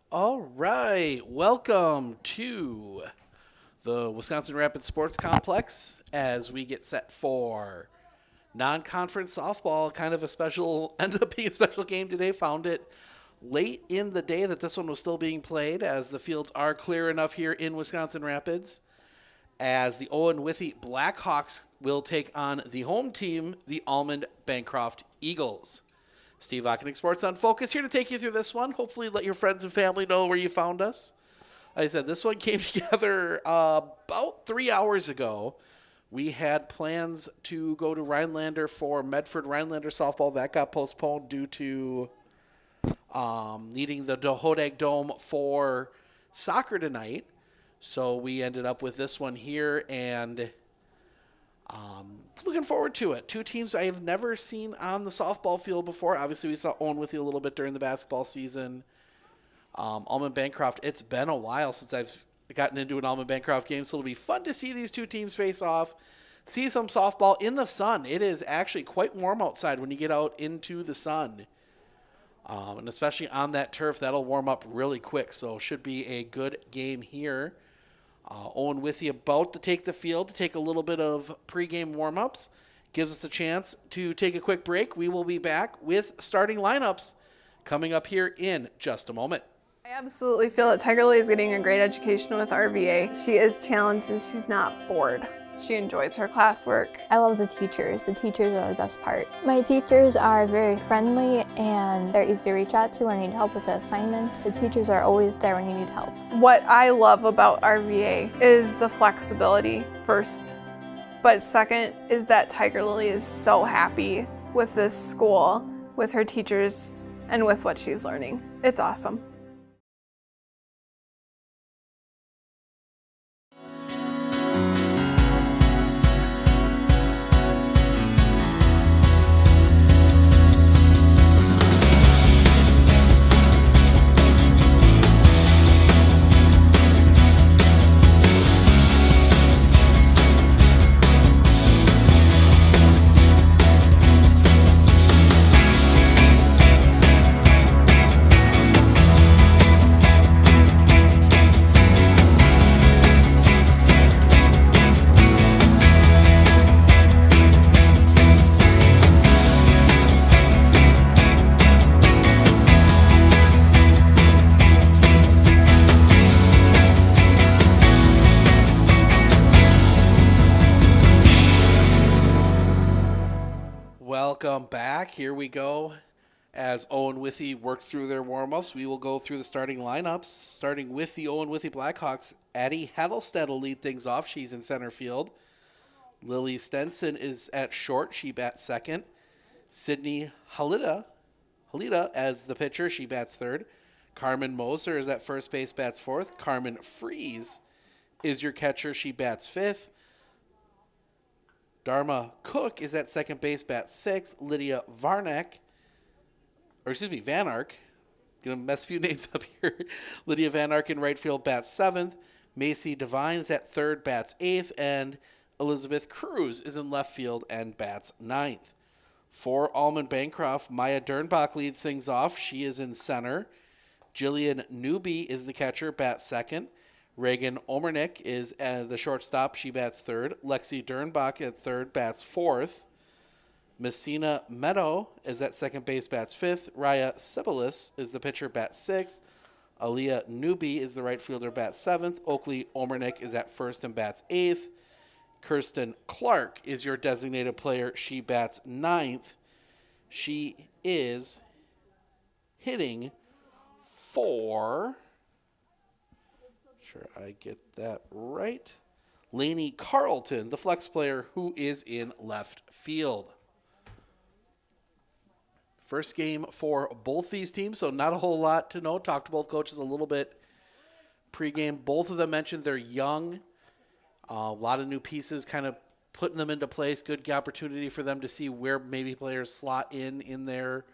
All right, welcome to the Wisconsin Rapids Sports Complex as we get set for non-conference softball. Kind of a special, ended up being a special game today. Found it late in the day that this one was still being played, as the fields are clear enough here in Wisconsin Rapids, as the Owen-Withee Blackhawks will take on the home team, the Almond-Bancroft Eagles. Steve Ockenick, Sports on Focus, here to take you through this one. Hopefully let your friends and family know where you found us. Like I said, this one came together about 3 hours ago. We had plans to go to Rhinelander for Medford Rhinelander softball. That got postponed due to needing the Hodag Dome for soccer tonight. So we ended up with this one here, and looking forward to it. Two teams I have never seen on the softball field before. Obviously, we saw Owen-Withee a little bit during the basketball season. Almond-Bancroft, it's been a while since I've gotten into an Almond-Bancroft game, so it'll be fun to see these two teams face off, see some softball in the sun. It is actually quite warm outside when you get out into the sun. And especially on that turf, that'll warm up really quick, so should be a good game here. Owen-Withee about to take the field to take a little bit of pregame warm-ups. Gives us a chance to take a quick break. We will be back with starting lineups coming up here in just a moment. I absolutely feel that Tiger Lily is getting a great education with RVA. She is challenged and she's not bored. She enjoys her classwork. I love the teachers. The teachers are the best part. My teachers are very friendly and they're easy to reach out to when you need help with the assignments. The teachers are always there when you need help. What I love about RVA is the flexibility, first. But second is that Tiger Lily is so happy with this school, with her teachers, and with what she's learning. It's awesome. Welcome back. Here we go. As Owen-Withee works through their warm-ups, we will go through the starting lineups, starting with the Owen-Withee Blackhawks. Addie Heddlestead will lead things off. She's in center field. Lily Stenson is at short. She bats second. Sydney Halida as the pitcher. She bats third. Carmen Moser is at first base, bats fourth. Carmen Fries is your catcher. She bats fifth. Dharma Cook is at second base, bats sixth. Lydia Van Ark. Gonna mess a few names up here. Lydia Van Ark in right field, bats seventh. Macy Devine is at third, bats eighth. And Elizabeth Cruz is in left field and bats ninth. For Almond-Bancroft, Maya Dernbach leads things off. She is in center. Jillian Newby is the catcher, bats second. Reagan Omernick is the shortstop. She bats third. Lexi Dernbach at third, bats fourth. Messina Meadow is at second base, bats fifth. Raya Sibilis is the pitcher, bats sixth. Aaliyah Newby is the right fielder, bats seventh. Oakley Omernick is at first and bats eighth. Kirsten Clark is your designated player. She bats ninth. She is hitting for... Sure I get that right. Lainey Carlton, the flex player, who is in left field. First game for both these teams, so not a whole lot to know. Talked to both coaches a little bit pregame. Both of them mentioned they're young. A lot of new pieces, kind of putting them into place. Good opportunity for them to see where maybe players slot in their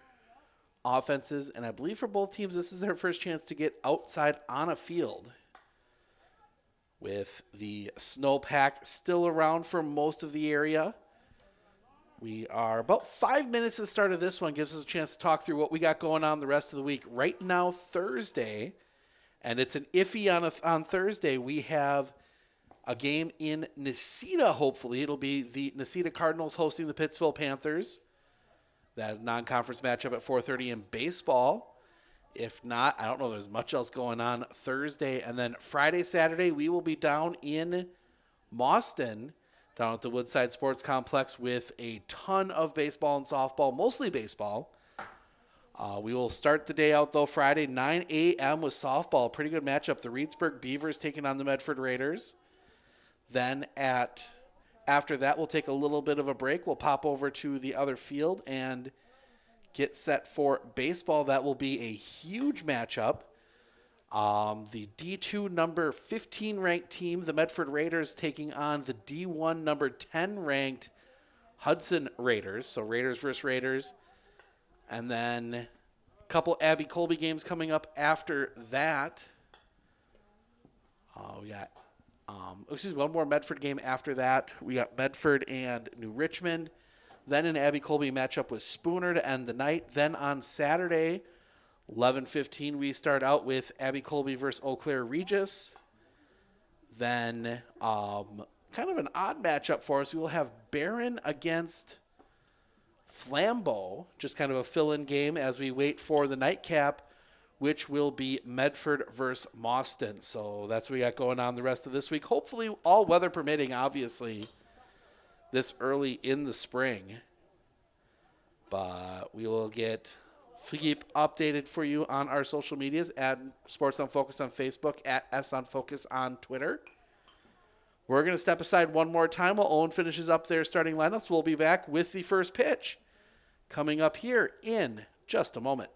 offenses. And I believe for both teams, this is their first chance to get outside on a field. With the snowpack still around for most of the area. We are about 5 minutes to the start of this one. Gives us a chance to talk through what we got going on the rest of the week. Right now, Thursday, And it's an iffy on Thursday. We have a game in Necedah, hopefully. It'll be the Necedah Cardinals hosting the Pittsville Panthers. That non-conference matchup at 4:30 in baseball. If not, I don't know there's much else going on Thursday. And then Friday, Saturday, we will be down in Mauston, down at the Woodside Sports Complex with a ton of baseball and softball, mostly baseball. We will start the day out, though, Friday, 9 a.m. with softball. Pretty good matchup. The Reedsburg Beavers taking on the Medford Raiders. Then after that, we'll take a little bit of a break. We'll pop over to the other field and get set for baseball. That will be a huge matchup. The D2 number 15 ranked team, the Medford Raiders, taking on the D1 number 10 ranked Hudson Raiders. So Raiders versus Raiders. And then a couple Abby Colby games coming up after that. We got one more Medford game after that. We got Medford and New Richmond. Then an Abby Colby matchup with Spooner to end the night. Then on Saturday, 11:15, we start out with Abby Colby versus Eau Claire Regis. Then kind of an odd matchup for us. We will have Barron against Flambeau, just kind of a fill-in game as we wait for the nightcap, which will be Medford versus Mauston. So that's what we got going on the rest of this week. Hopefully all weather permitting, obviously, this early in the spring. But we will keep updated for you on our social medias at Sports on Focus on Facebook, at S on Focus on Twitter. We're going to step aside one more time while Owen finishes up their starting lineups. We'll be back with the first pitch coming up here in just a moment.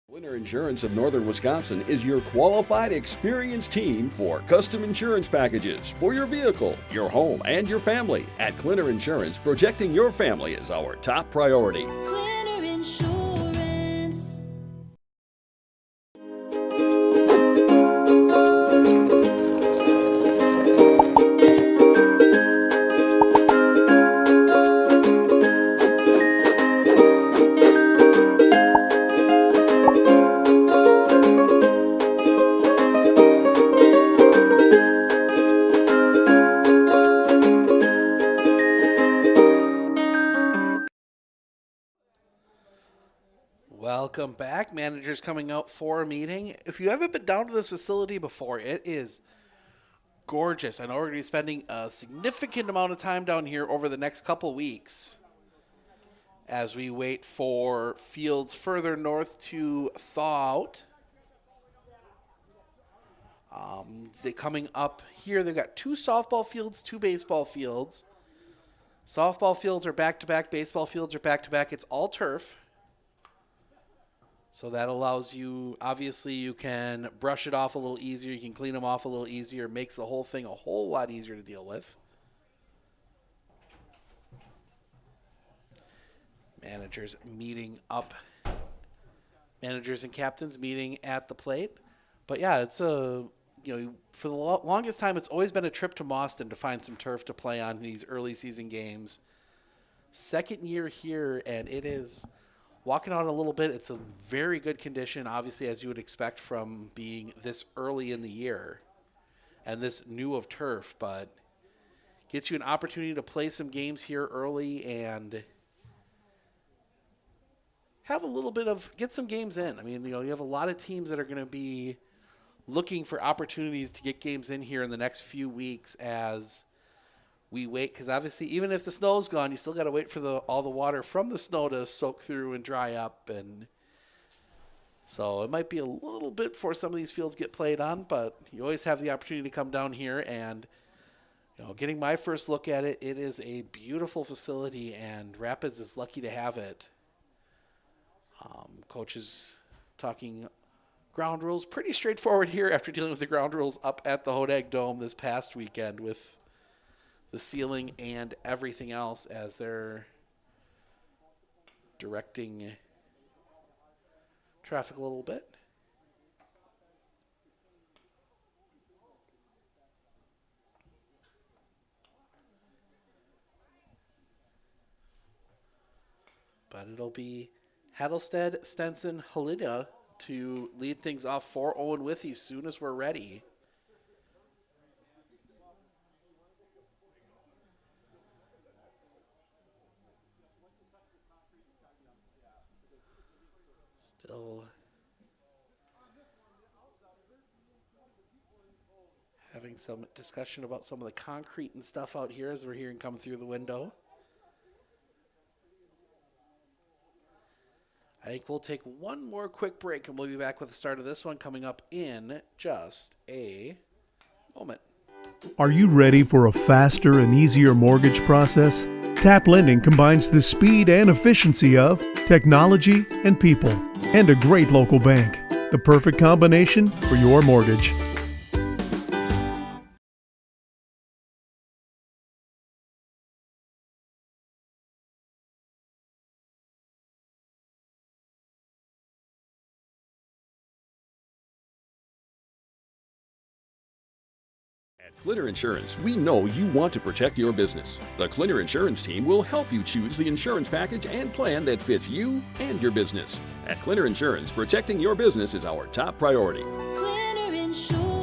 Winter Insurance of Northern Wisconsin is your qualified, experienced team for custom insurance packages for your vehicle, your home, and your family. At Clinner Insurance, protecting your family is our top priority. Clinner Insurance. Welcome back. Managers coming out for a meeting. If you haven't been down to this facility before, it is gorgeous. I know we're going to be spending a significant amount of time down here over the next couple weeks as we wait for fields further north to thaw out. They coming up here, they've got 2 softball fields, 2 baseball fields. Softball fields are back-to-back, baseball fields are back-to-back. It's all turf. So that allows you, obviously, you can brush it off a little easier. You can clean them off a little easier. Makes the whole thing a whole lot easier to deal with. Managers and captains meeting at the plate. But yeah, it's for the longest time, it's always been a trip to Mauston to find some turf to play on these early season games. Second year here, and it is walking on a little bit. It's a very good condition, obviously, as you would expect from being this early in the year and this new of turf, but gets you an opportunity to play some games here early and have a little bit of, get some games in. I mean, you have a lot of teams that are going to be looking for opportunities to get games in here in the next few weeks as we wait, because obviously even if the snow's gone, you still got to wait for all the water from the snow to soak through and dry up. And so it might be a little bit before some of these fields get played on, but you always have the opportunity to come down here. And getting my first look at it, it is a beautiful facility, and Rapids is lucky to have it. Coaches talking ground rules. Pretty straightforward here after dealing with the ground rules up at the Hodag Dome this past weekend with the ceiling and everything else as they're directing traffic a little bit. But it'll be Hattlestead, Stenson, Halida to lead things off for Owen-Withee as soon as we're ready. Still having some discussion about some of the concrete and stuff out here as we're hearing come through the window. I think we'll take one more quick break and we'll be back with the start of this one coming up in just a moment. Are you ready for a faster and easier mortgage process? Tap Lending combines the speed and efficiency of technology and people, and a great local bank. The perfect combination for your mortgage. At Clinner Insurance, we know you want to protect your business. The Clinner Insurance team will help you choose the insurance package and plan that fits you and your business. At Clinner Insurance, protecting your business is our top priority. Cleaner Insurance.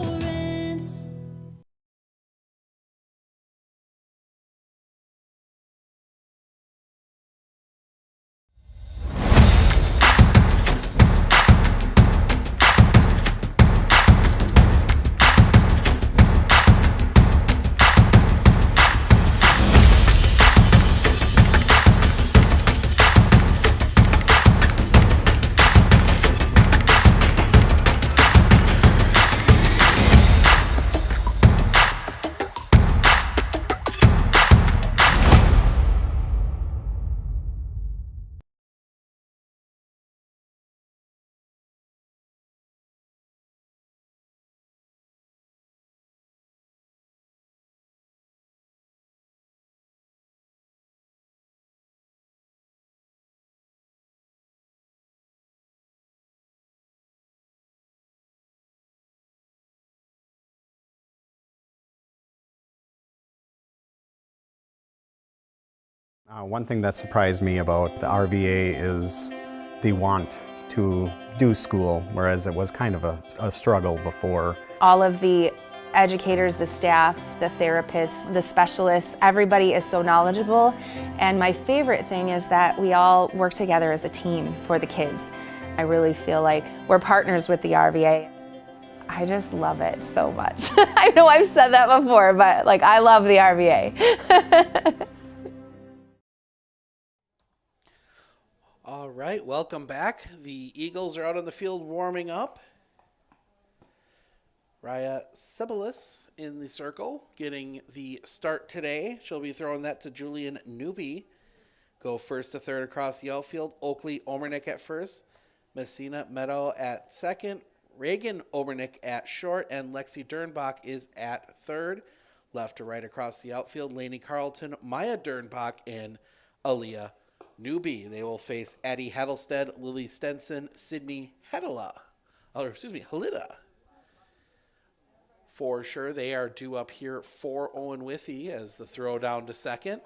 One thing that surprised me about the RVA is the want to do school, whereas it was kind of a struggle before. All of the educators, the staff, the therapists, the specialists, everybody is so knowledgeable. And my favorite thing is that we all work together as a team for the kids. I really feel like we're partners with the RVA. I just love it so much. I know I've said that before, but like I love the RVA. All right, welcome back. The Eagles are out on the field warming up. Raya Sibilis in the circle, getting the start today. She'll be throwing that to Julian Newby. Go first to third across the outfield. Oakley Omernick at first. Messina Meadow at second. Reagan Omernick at short. And Lexi Dernbach is at third. Left to right across the outfield. Lainey Carlton, Maya Dernbach, and Aaliyah Newby. They will face Addie Hattlestead, Lily Stenson, Sydney Halida. For sure, they are due up here for Owen-Withee as the throw down to second.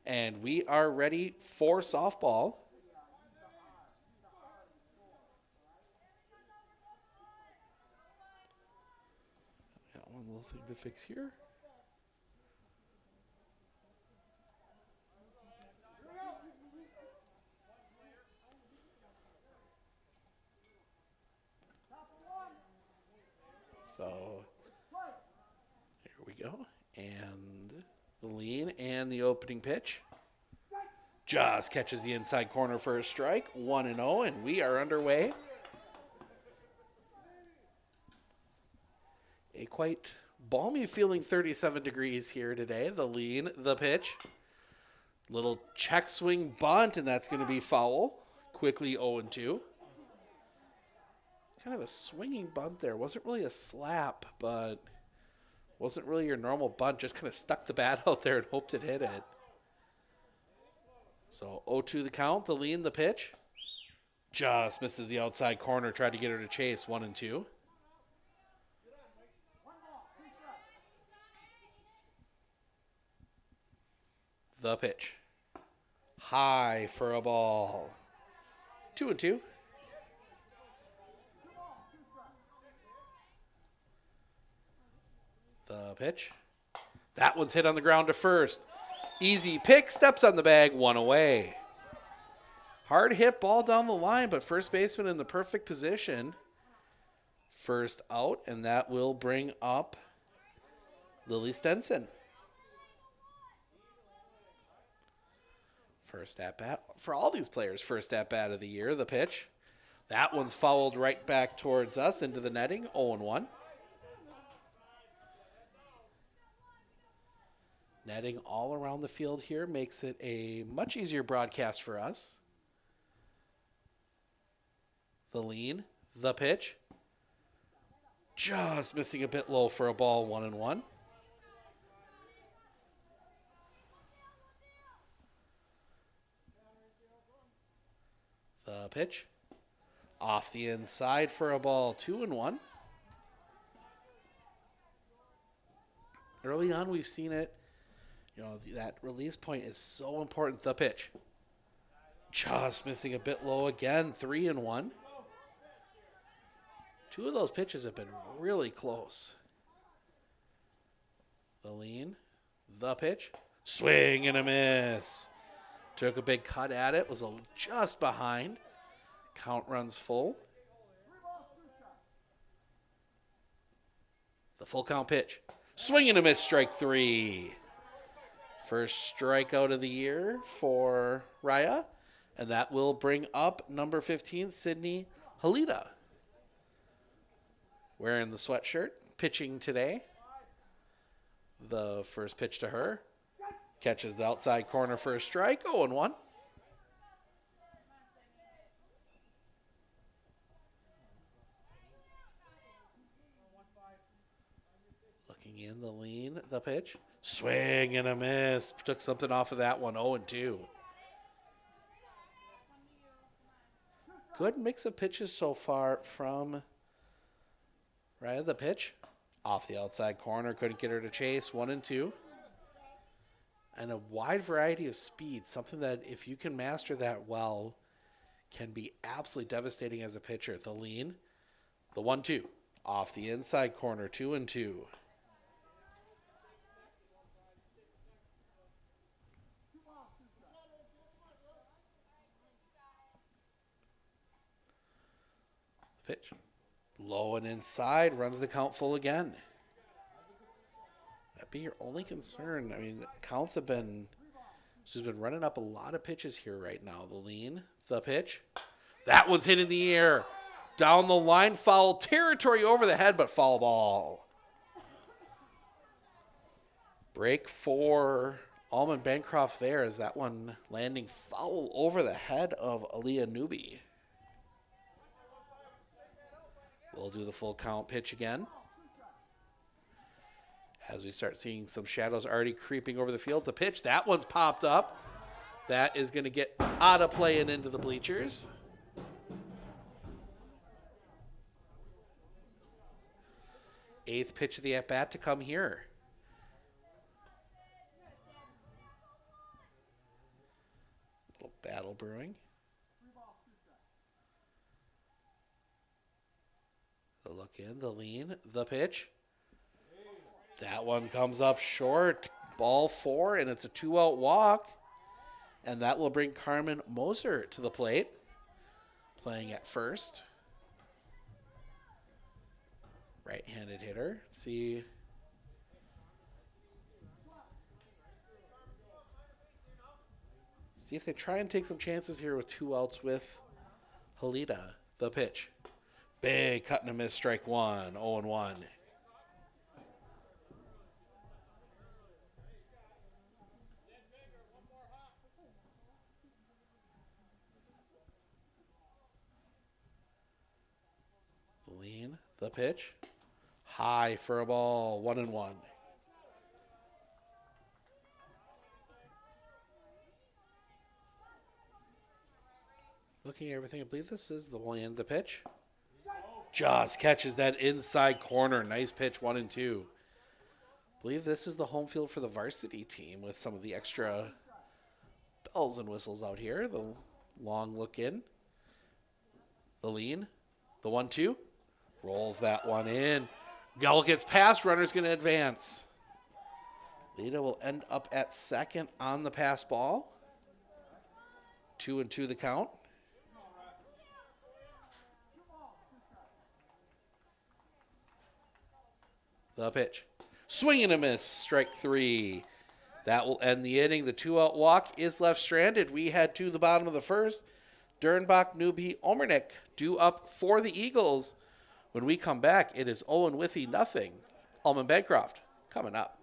And we are ready for softball. Got one little thing to fix here. So here we go. And the lean and the opening pitch. Just catches the inside corner for a strike. 1-0, and we are underway. A quite balmy feeling 37 degrees here today. The lean, the pitch. Little check swing bunt, and that's going to be foul. quickly 0-2. Kind of a swinging bunt there. Wasn't really a slap, but wasn't really your normal bunt. Just kind of stuck the bat out there and hoped it hit it. So 0-2 the count, the lean, the pitch. Just misses the outside corner. Tried to get her to chase 1-2. The pitch. High for a ball. 2-2. The pitch. That one's hit on the ground to first. Easy pick, steps on the bag, one away. Hard hit ball down the line, but first baseman in the perfect position. First out, and that will bring up Lily Stenson. First at bat for all these players, first at bat of the year, the pitch. That one's fouled right back towards us into the netting, 0-1. Netting all around the field here makes it a much easier broadcast for us. The lean, the pitch. Just missing a bit low for a ball, 1-1. The pitch. Off the inside for a ball, 2-1. Early on, we've seen it. You know, that release point is so important. The pitch. Just missing a bit low again, 3-1. Two of those pitches have been really close. The lean, the pitch. Swing and a miss. Took a big cut at it, was just behind. Count runs full. The full count pitch. Swing and a miss, strike 3. First strikeout of the year for Raya, and that will bring up number 15, Sydney Halida. Wearing the sweatshirt, pitching today. The first pitch to her. Catches the outside corner for a strike, 0-1. Looking in, the lean, the pitch. Swing and a miss. Took something off of that one, 0-2. Good mix of pitches so far from Raya. The pitch. Off the outside corner. Couldn't get her to chase, 1-2. And a wide variety of speed. Something that if you can master that well can be absolutely devastating as a pitcher. The lean. The 1-2. Off the inside corner, 2-2. Pitch. Low and inside, runs the count full again. That'd be your only concern. I mean, the counts have been, she's been running up a lot of pitches here right now. The lean, the pitch. That one's hit in the air. Down the line, foul territory over the head, but foul ball. Break for Almond-Bancroft there as that one landing foul over the head of Aaliyah Newby. We'll do the full count pitch again. As we start seeing some shadows already creeping over the field. The pitch, that one's popped up. That is going to get out of play and into the bleachers. Eighth pitch of the at-bat to come here. Little battle brewing. The look in, the lean, the pitch. That one comes up short. Ball 4, and it's a 2-out walk. And that will bring Carmen Moser to the plate. Playing at first. Right-handed hitter. See if they try and take some chances here with 2 outs with Halida. The pitch. Big cut and a miss, strike 1, 0-1. the pitch. High for a ball, 1-1. Looking at everything, I believe this is the one end, the pitch. Just catches that inside corner. Nice pitch, 1-2. I believe this is the home field for the varsity team with some of the extra bells and whistles out here. The long look in. The lean. The 1-2. Rolls that one in. Gull gets past. Runner's going to advance. Lita will end up at second on the pass ball. 2-2 the count. The pitch. Swing and a miss. Strike 3. That will end the inning. The 2-out walk is left stranded. We head to the bottom of the first. Dernbach, Newby, Omernick due up for the Eagles. When we come back, it is Owen-Withee nothing. Almond-Bancroft coming up.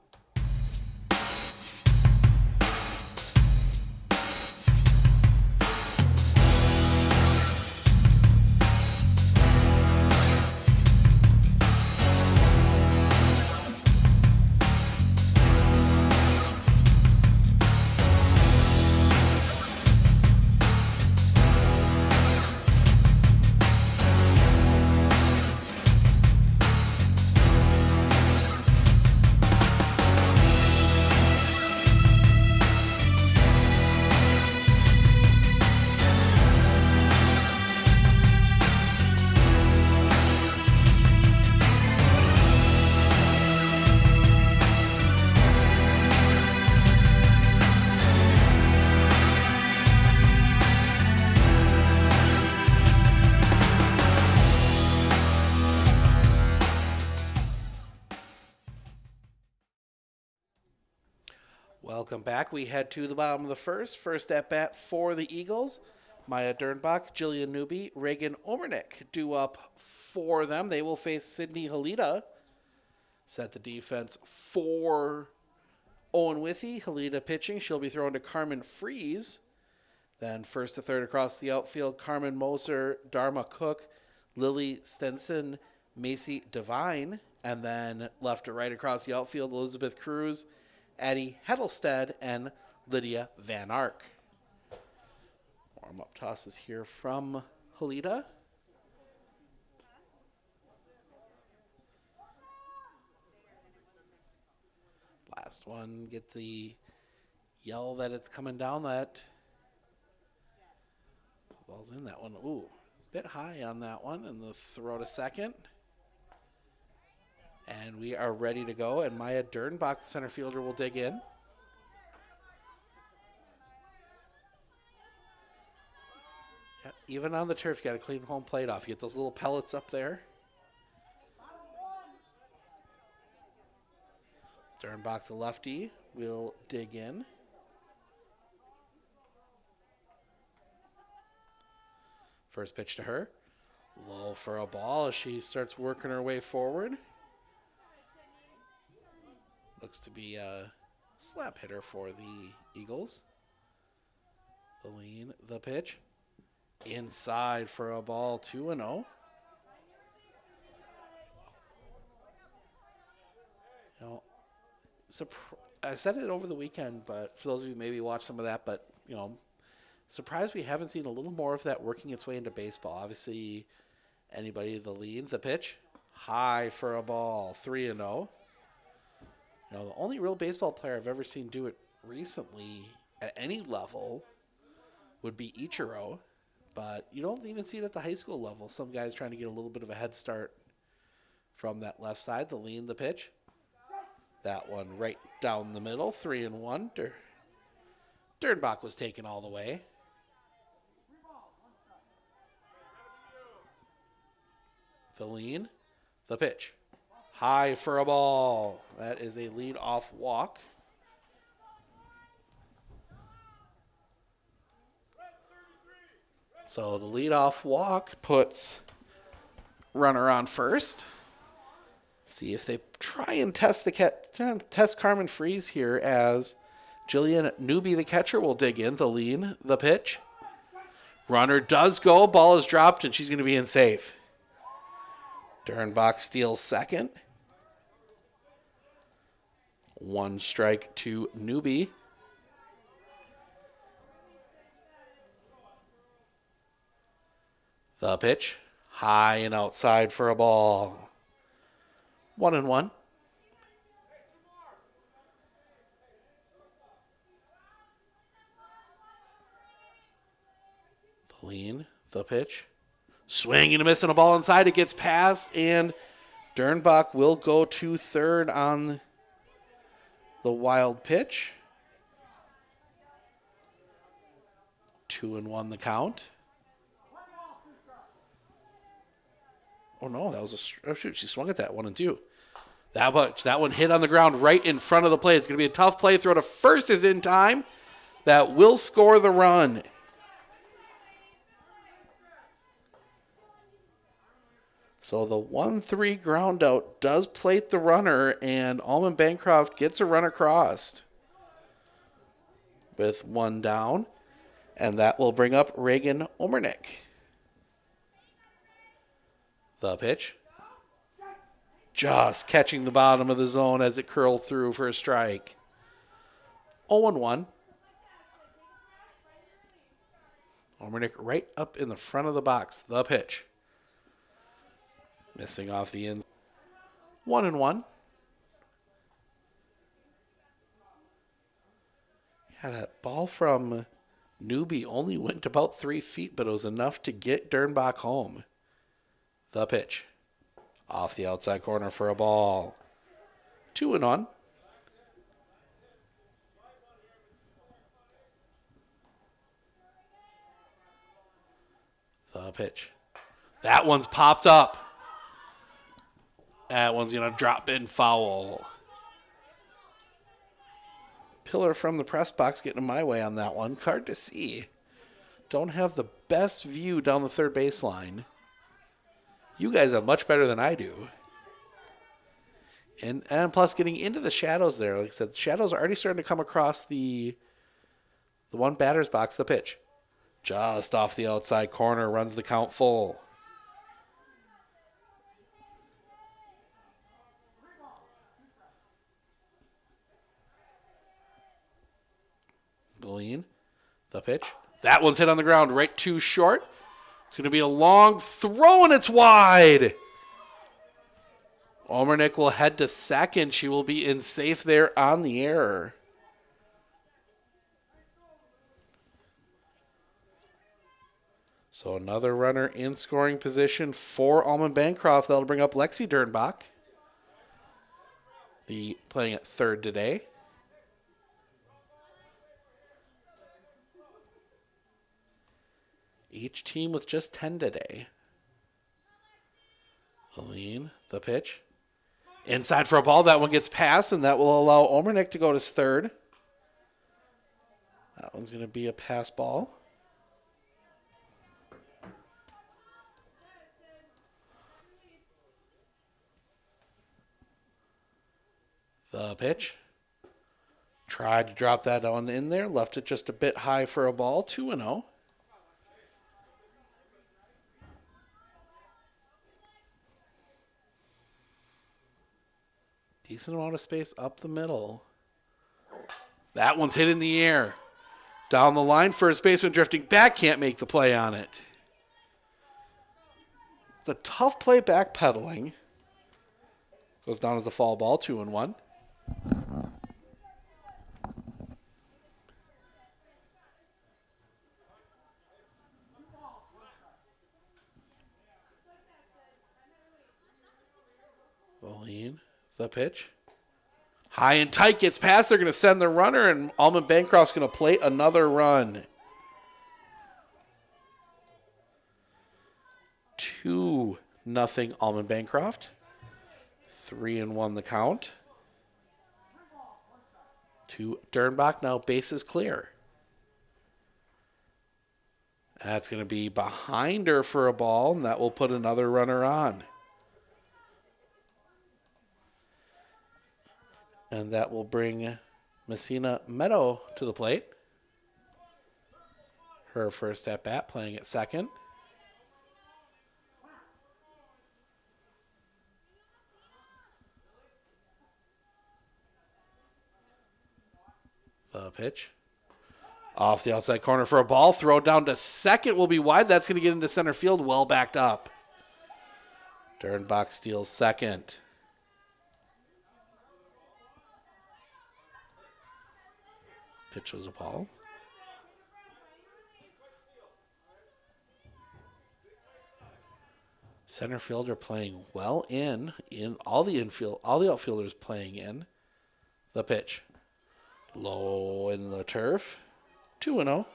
Welcome back. We head to the bottom of the first. First at bat for the Eagles. Maya Dernbach, Jillian Newby, Reagan Omernick due up for them. They will face Sydney Halita. Set the defense for Owen-Withee. Halita pitching. She'll be thrown to Carmen Freeze. Then first to third across the outfield, Carmen Moser, Dharma Cook, Lily Stenson, Macy Devine. And then left to right across the outfield, Elizabeth Cruz, Addie Heddlestead, and Lydia Van Ark. Warm-up tosses here from Halita. Last one, get the yell that it's coming down. That ball's in that one. Ooh, bit high on that one, and the throw to second. And we are ready to go, and Maya Dernbach, the center fielder, will dig in. Yeah, even on the turf, you got to clean home plate off. You get those little pellets up there. Dernbach, the lefty, will dig in. First pitch to her. Low for a ball as she starts working her way forward. Looks to be a slap hitter for the Eagles. The lean, the pitch. Inside for a ball, 2-0. You know, I said it over the weekend, but for those of you who maybe watched some of that, but, you know, surprised we haven't seen a little more of that working its way into baseball. Obviously, anybody, the lead, the pitch. High for a ball, 3-0. You know, the only real baseball player I've ever seen do it recently at any level would be Ichiro, but you don't even see it at the high school level. Some guys trying to get a little bit of a head start from that left side. The lean, the pitch. That one right down the middle, 3-1. Dernbach was taken all the way. The lean, the pitch. High for a ball. That is a lead-off walk. So the lead-off walk puts runner on first. See if they try and test Carmen Freeze here as Jillian Newby, the catcher, will dig in. The lean, the pitch. Runner does go. Ball is dropped, and she's going to be in safe. Dernbach steals second. 1 strike to Newbie. The pitch. High and outside for a ball. 1-1. The lean. The pitch. Swing and a miss and a ball inside. It gets past, and Dernbach will go to third on the wild pitch. 2-1 the count. Oh no, that was oh shoot, she swung at that 1-2. That one hit on the ground right in front of the plate. It's going to be a tough play. Throw to first is in time. That will score the run. So the 1-3 ground out does plate the runner, and Almond-Bancroft gets a run across with 1 down, and that will bring up Reagan Omernick. The pitch. Just catching the bottom of the zone as it curled through for a strike. 0-1. Omernick right up in the front of the box. The pitch. Missing off the end. 1-1. Yeah, that ball from Newbie only went about 3 feet, but it was enough to get Dernbach home. The pitch. Off the outside corner for a ball. 2-1. The pitch. That one's popped up. That one's going to drop in foul. Pillar from the press box getting my way on that one. Hard to see. Don't have the best view down the third baseline. You guys have much better than I do. And plus getting into the shadows there. Like I said, the shadows are already starting to come across the one batter's box. The pitch. Just off the outside corner. Runs the count full. Lean. The pitch. That one's hit on the ground right too short. It's going to be a long throw, and it's wide. Omernick will head to second. She will be in safe there on the error. So another runner in scoring position for Almond-Bancroft. That'll bring up Lexi Dernbach. Playing at third today. Each team with just 10 today. The lean, the pitch. Inside for a ball. That one gets past, and that will allow Omernick to go to third. That one's going to be a pass ball. The pitch. Tried to drop that one in there. Left it just a bit high for a ball. 2-0. Decent amount of space up the middle. That one's hit in the air. Down the line, first baseman drifting back, can't make the play on it. It's a tough play backpedaling. Goes down as a foul ball, 2-1. Lean. The pitch. High and tight, gets past. They're going to send the runner, and Almond-Bancroft's going to plate another run. 2-0 Almond-Bancroft. 3-1 the count. To Dernbach, now bases clear. That's going to be behind her for a ball, and that will put another runner on. And that will bring Messina Meadow to the plate. Her first at bat, playing at second. pitch. Off the outside corner for a ball. Throw down to second will be wide. That's going to get into center field. Well backed up. Dernbach steals second. Pitch was a ball. Center fielder playing well in all the outfielders playing in. The pitch. Low in the turf. 2-0.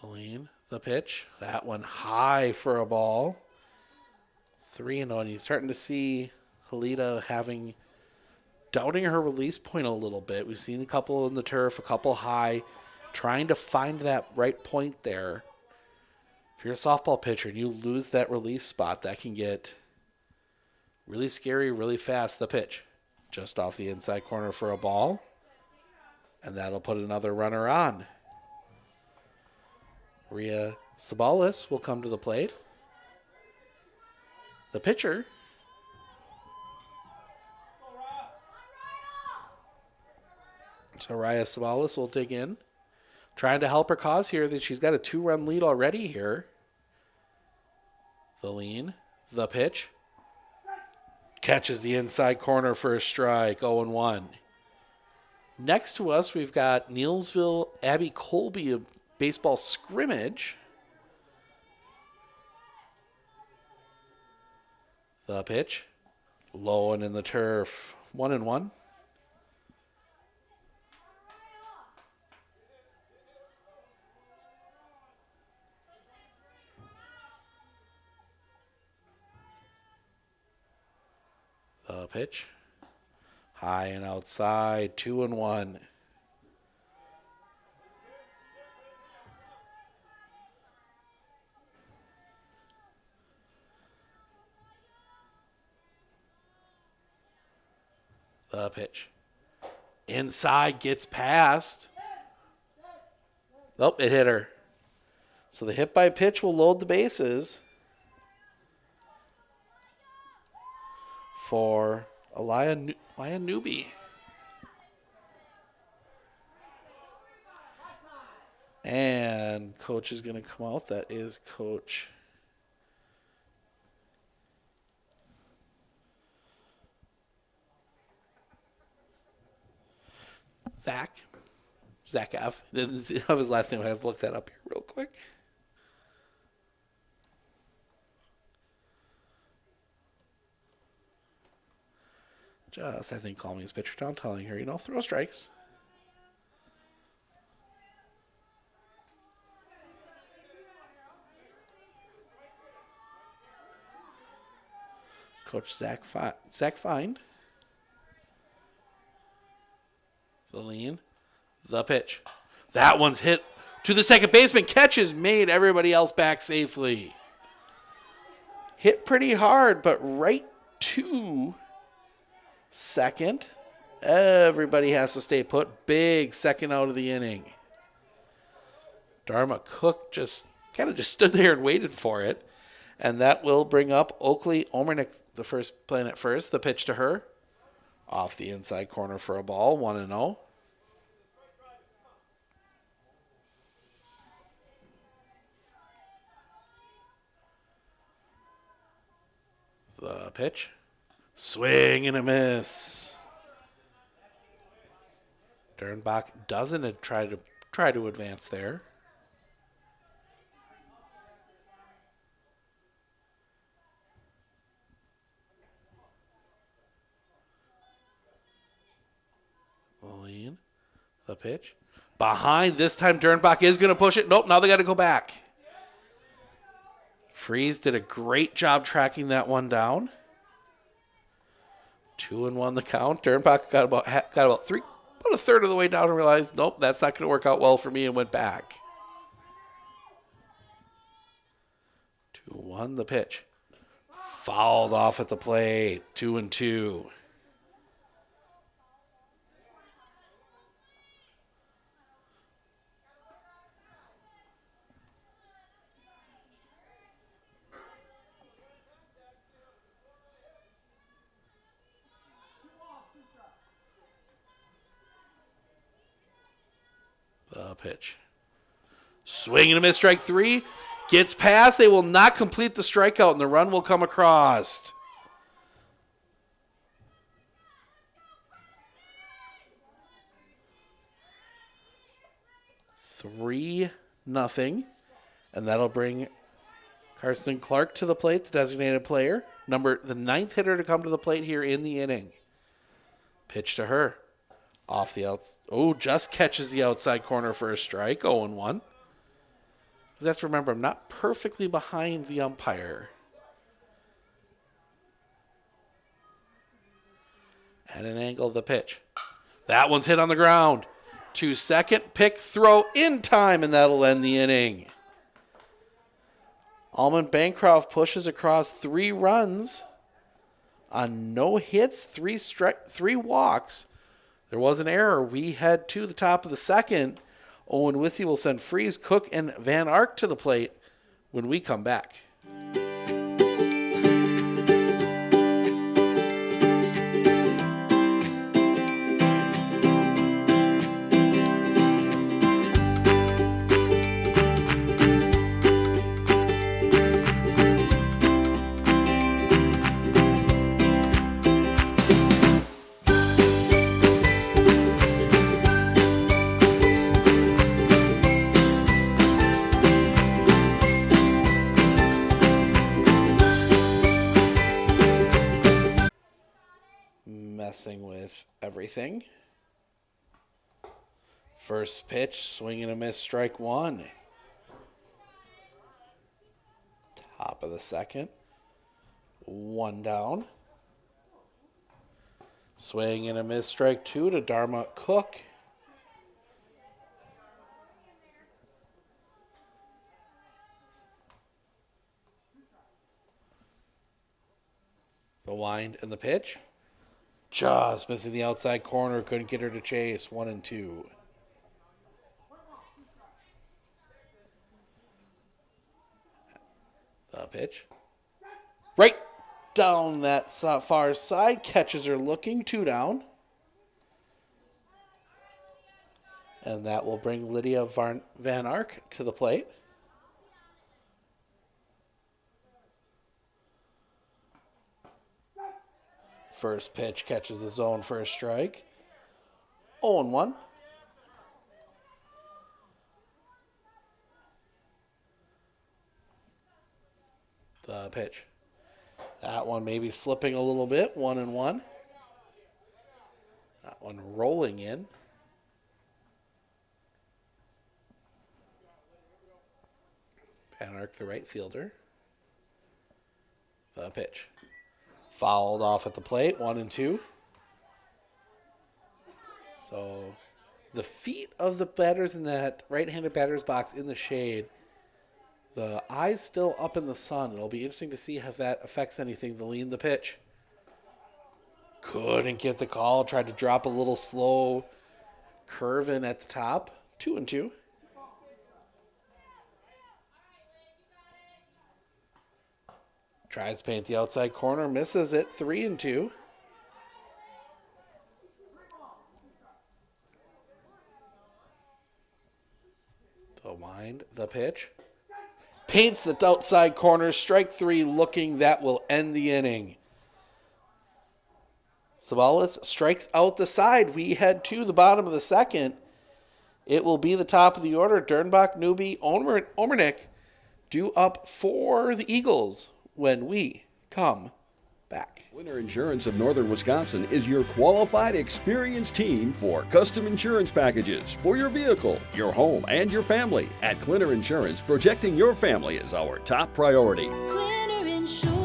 Lean, the pitch. That one high for a ball. 3-0. And you're starting to see Helida doubting her release point a little bit. We've seen a couple in the turf, a couple high, trying to find that right point there. If you're a softball pitcher and you lose that release spot, that can get really scary really fast. The pitch. Just off the inside corner for a ball. And that'll put another runner on. Rhea Sabalis will come to the plate. The pitcher. So Rhea Sabalis will dig in. Trying to help her cause here. That she's got a 2-run lead already here. The lean. The pitch. Catches the inside corner for a strike. 0-1. Next to us, we've got Neilsville Abby Colby, a baseball scrimmage. The pitch. Low and in the turf. 1-1. The pitch. High and outside. 2-1. The pitch. Inside, gets past. Nope, it hit her. So the hit by pitch will load the bases for Alaya Newby. And coach is going to come out. That is Coach Zach F. Didn't have his last name. I have to look that up here real quick. Just, I think, calling his pitcher down, telling her, throw strikes. Coach Zach Find. The lean. The pitch. That one's hit to the second baseman. Catch is made. Everybody else back safely. Hit pretty hard, but right to second. Everybody has to stay put. Big second out of the inning. Dharma Cook just stood there and waited for it. And that will bring up Oakley Omernick, the first playing at first. The pitch to her. Off the inside corner for a ball. 1-0. The pitch. Swing and a miss. Dernbach doesn't try to advance there. Lean. The pitch. Behind. This time Dernbach is going to push it. Nope, now they got to go back. Freeze did a great job tracking that one down. 2-1 the count. Dernbach got about a third of the way down and realized, nope, that's not going to work out well for me, and went back. 2-1 the pitch. Fouled off at the plate. 2-2. pitch. Swing and a miss, strike 3. Gets past. They will not complete the strikeout, and the run will come across. Three nothing, and that'll bring Karsten Clark to the plate, the designated player. The 9th hitter to come to the plate here in the inning. Pitch to her. Off the outs. Oh, just catches the outside corner for a strike. 0-1. Because I have to remember, I'm not perfectly behind the umpire. At an angle of the pitch. That one's hit on the ground. To second, pick, throw in time, and that'll end the inning. Almond-Bancroft pushes across 3 runs on no hits, 3 walks. There was an error. We head to the top of the second. Owen-Withee will send Freeze, Cook, and Van Ark to the plate when we come back. Messing with everything. First pitch, swing and a miss, strike 1. Top of the second. 1 down. Swing and a miss, strike 2 to Dharma Cook. The wind and the pitch. Just missing the outside corner. Couldn't get her to chase. 1-2. The pitch. Right down that far side. Catches her looking. 2 down. And that will bring Lydia Van Ark to the plate. First pitch catches the zone for a strike. 0-1. The pitch. That one maybe slipping a little bit. 1-1. That one rolling in. Van Ark, the right fielder. The pitch. Fouled off at the plate, 1-2. So the feet of the batters in that right-handed batter's box in the shade, the eyes still up in the sun. It'll be interesting to see if that affects anything. The lean, the pitch. Couldn't get the call. Tried to drop a little slow curve in at the top. 2-2. Tries to paint the outside corner, misses it, 3-2. The wind, the pitch. Paints the outside corner, strike 3 looking, that will end the inning. Sabalas strikes out the side. We head to the bottom of the second. It will be the top of the order. Dernbach, Newby, Omernick due up for the Eagles when we come back. Winter Insurance of Northern Wisconsin is your qualified, experienced team for custom insurance packages for your vehicle, your home, and your family. At Clinner Insurance, protecting your family is our top priority. Clinner Insurance.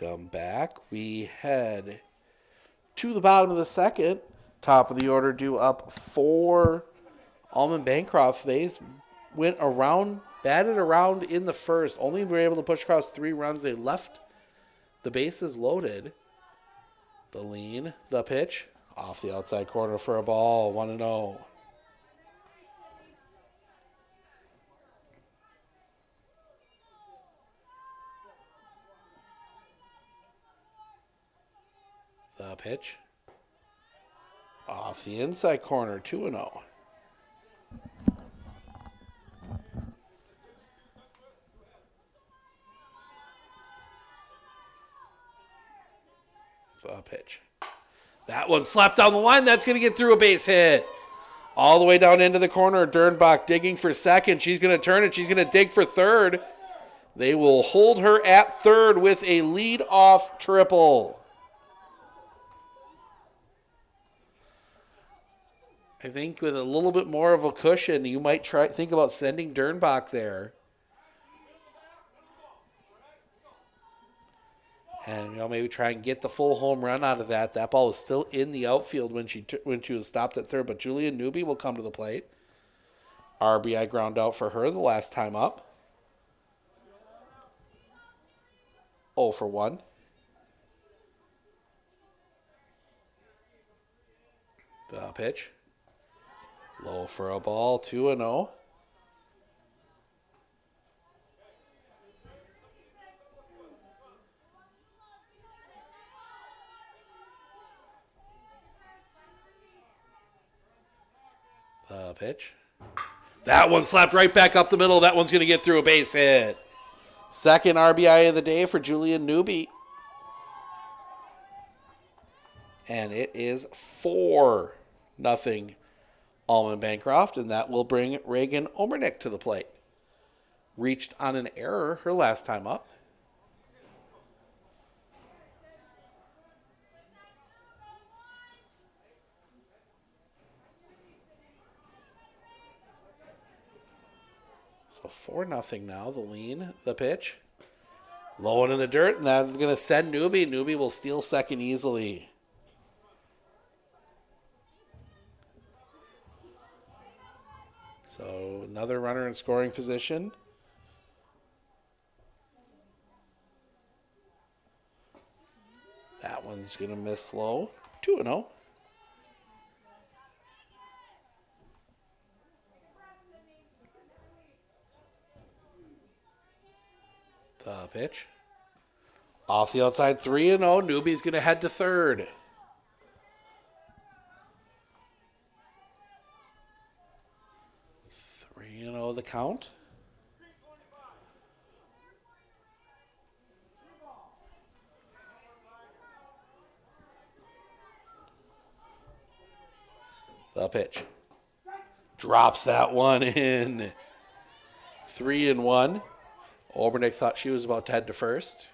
Welcome back. We head to the bottom of the second. Top of the order due up for Almond-Bancroft. They went around, batted around in the first. Only were able to push across 3 runs. They left the bases loaded. The lean, the pitch, off the outside corner for a ball, 1-0. The pitch, off the inside corner, 2-0. The pitch. That one slapped down the line. That's going to get through a base hit. All the way down into the corner. Dernbach digging for second. She's going to turn it. She's going to dig for third. They will hold her at third with a lead-off triple. I think with a little bit more of a cushion, you might think about sending Dernbach there. And maybe try and get the full home run out of that. That ball was still in the outfield when she was stopped at third. But Julia Newby will come to the plate. RBI ground out for her the last time up. 0 for 1. The pitch. Low for a ball, 2-0. The pitch. That one slapped right back up the middle. That one's going to get through a base hit. Second RBI of the day for Julian Newby. And it is 4-0 Almond-Bancroft, and that will bring Reagan Omernick to the plate. Reached on an error her last time up. So 4-0 now. The lean, the pitch. Low one in the dirt, and that's going to send Newby. Newby will steal second easily. So another runner in scoring position. That one's going to miss low. 2-0. The pitch. Off the outside, 3-0. Newby's going to head to third. 3-0 the count. The pitch. Drops that one in. 3-1. Obernick thought she was about to head to first.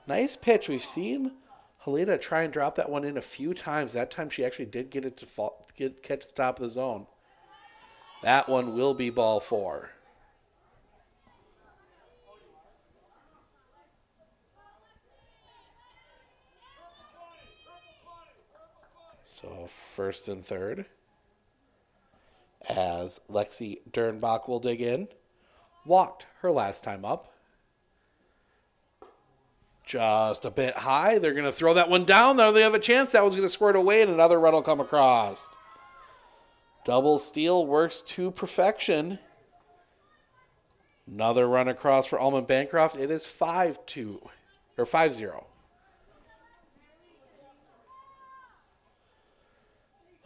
Nice pitch. We've seen Helena try and drop that one in a few times. That time she actually did get it to catch the top of the zone. That one will be ball 4. So first and third. As Lexi Dernbach will dig in. Walked her last time up. Just a bit high. They're going to throw that one down. Now they have a chance. That one's going to squirt away, and another run will come across. Double steal works to perfection. Another run across for Almond-Bancroft. It is 5-0.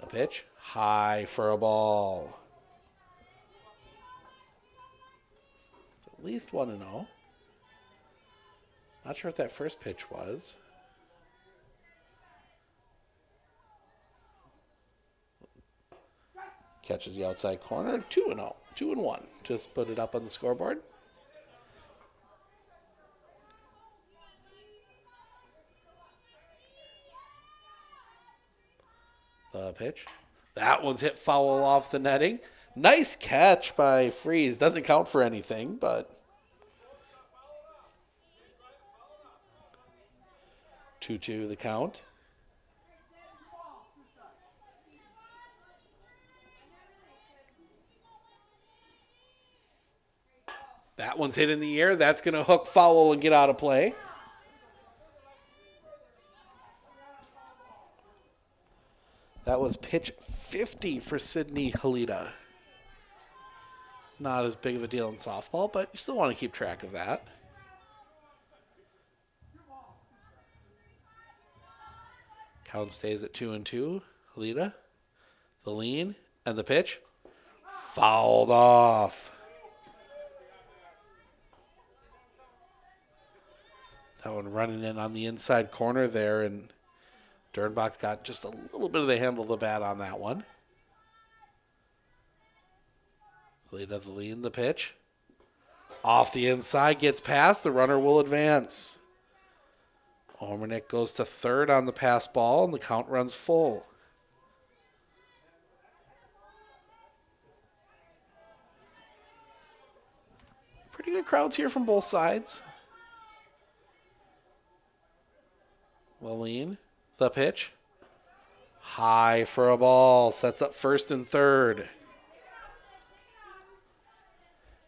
The pitch. High for a ball. It's at least 1-0. Not sure what that first pitch was. Catches the outside corner. 2-0. 2-1. Just put it up on the scoreboard. The pitch. That one's hit foul off the netting. Nice catch by Freeze. Doesn't count for anything, but 2-2 the count. That one's hit in the air. That's going to hook foul and get out of play. That was pitch 50 for Sydney Halita. Not as big of a deal in softball, but you still want to keep track of that. Count stays at 2-2. Halita, the lean, and the pitch. Fouled off. That one running in on the inside corner there, and Dernbach got just a little bit of the handle of the bat on that one. Halita, the lean, the pitch. Off the inside, gets past. The runner will advance. Omernick goes to third on the pass ball, and the count runs full. Pretty good crowds here from both sides. Lean, the pitch. High for a ball. Sets up first and third.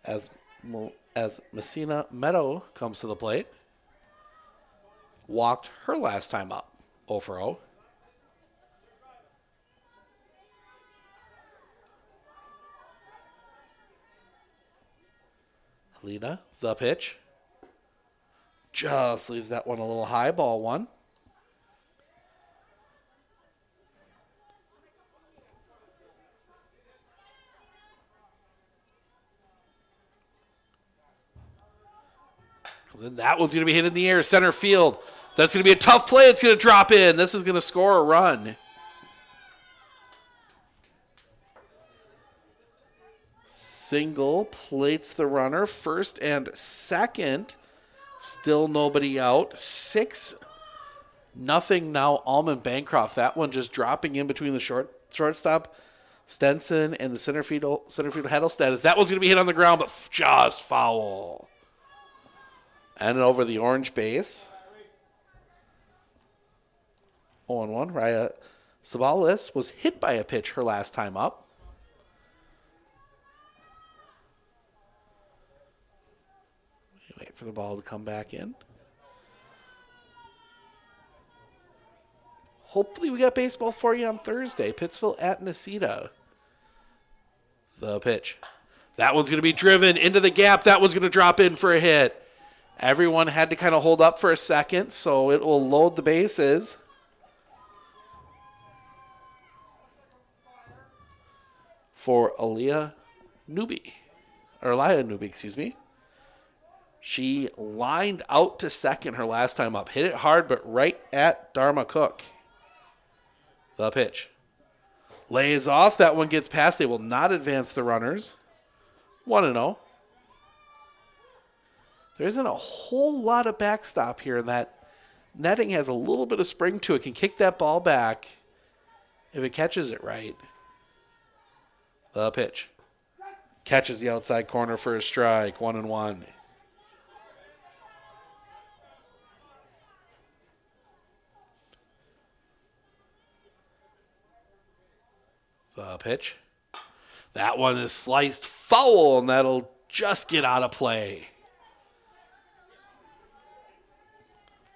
As Messina Meadow comes to the plate. Walked her last time up. 0 for 0. Halita, the pitch. Just leaves that one a little high, ball one. Then that one's going to be hit in the air, center field. That's going to be a tough play. It's going to drop in. This is going to score a run. Single plates the runner. First and second. Still nobody out. 6-0 now, Almond-Bancroft. That one just dropping in between the shortstop, Stenson, and the center field Heddlestead. That one's going to be hit on the ground, but just foul. And over the orange base. 0-1. Raya Sabalis was hit by a pitch her last time up. Wait for the ball to come back in. Hopefully we got baseball for you on Thursday. Pittsville at Necedah. The pitch. That one's going to be driven into the gap. That one's going to drop in for a hit. Everyone had to kind of hold up for a second, so it will load the bases. For Elia Newby. She lined out to second her last time up. Hit it hard, but right at Dharma Cook. The pitch. Lays off. That one gets past. They will not advance the runners. 1-0. There isn't a whole lot of backstop here, and that netting has a little bit of spring to it. Can kick that ball back if it catches it right. The pitch. Catches the outside corner for a strike. 1-1. The pitch. That one is sliced foul, and that'll just get out of play.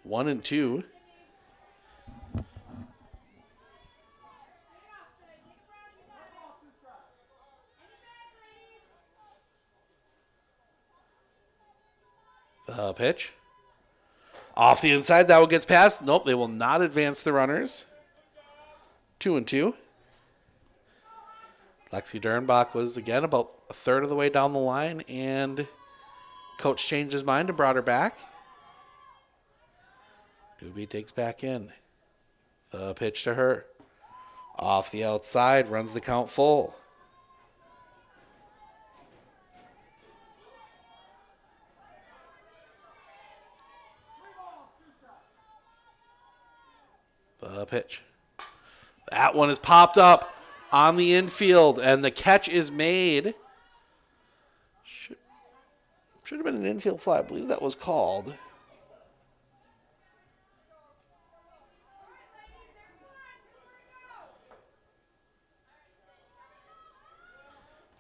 1-2. The pitch. Off the inside, that one gets past. Nope, they will not advance the runners. 2-2. Lexi Dernbach was, again, about a third of the way down the line, and coach changed his mind and brought her back. Newby takes back in. The pitch to her. Off the outside, runs the count full. The pitch. That one is popped up on the infield, and the catch is made. Should have been an infield fly. I believe that was called.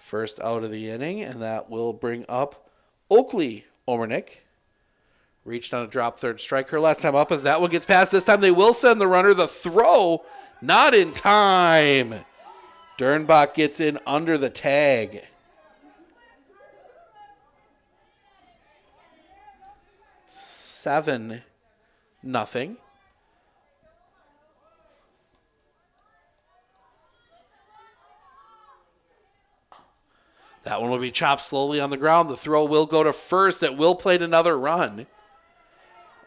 First out of the inning, and that will bring up Oakley Omernick. Reached on a drop third strike. Her last time up as that one gets past. This time they will send the runner. The throw, not in time. Dernbach gets in under the tag. Seven, nothing. That one will be chopped slowly on the ground. The throw will go to first. It will play another run.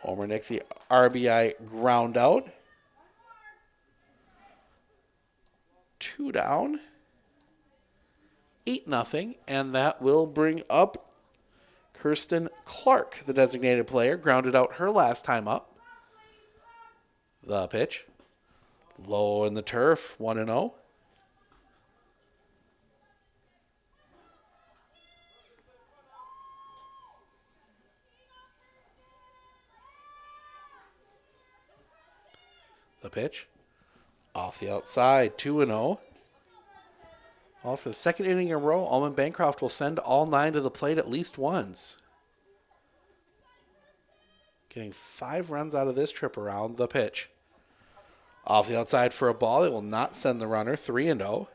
Omernick, the RBI ground out. 2 down. 8-0. And that will bring up Kirsten Clark, the designated player. Grounded out her last time up. The pitch. Low in the turf. 1-0. The pitch. Off the outside, 2-0. Well, for the second inning in a row, Almond-Bancroft will send all 9 to the plate at least once. Getting 5 runs out of this trip around. The pitch. Off the outside for a ball. They will not send the runner. 3-0.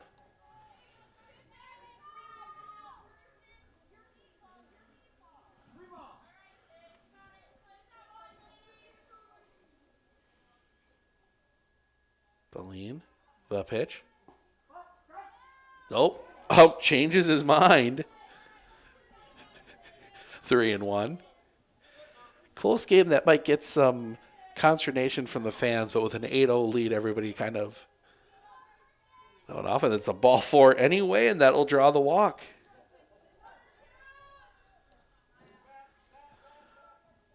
Baleen, the pitch. Nope. Oh, changes his mind. 3-1. Close game that might get some consternation from the fans, but with an 8-0 lead, everybody kind of going off, and it's a ball 4 anyway, and that'll draw the walk.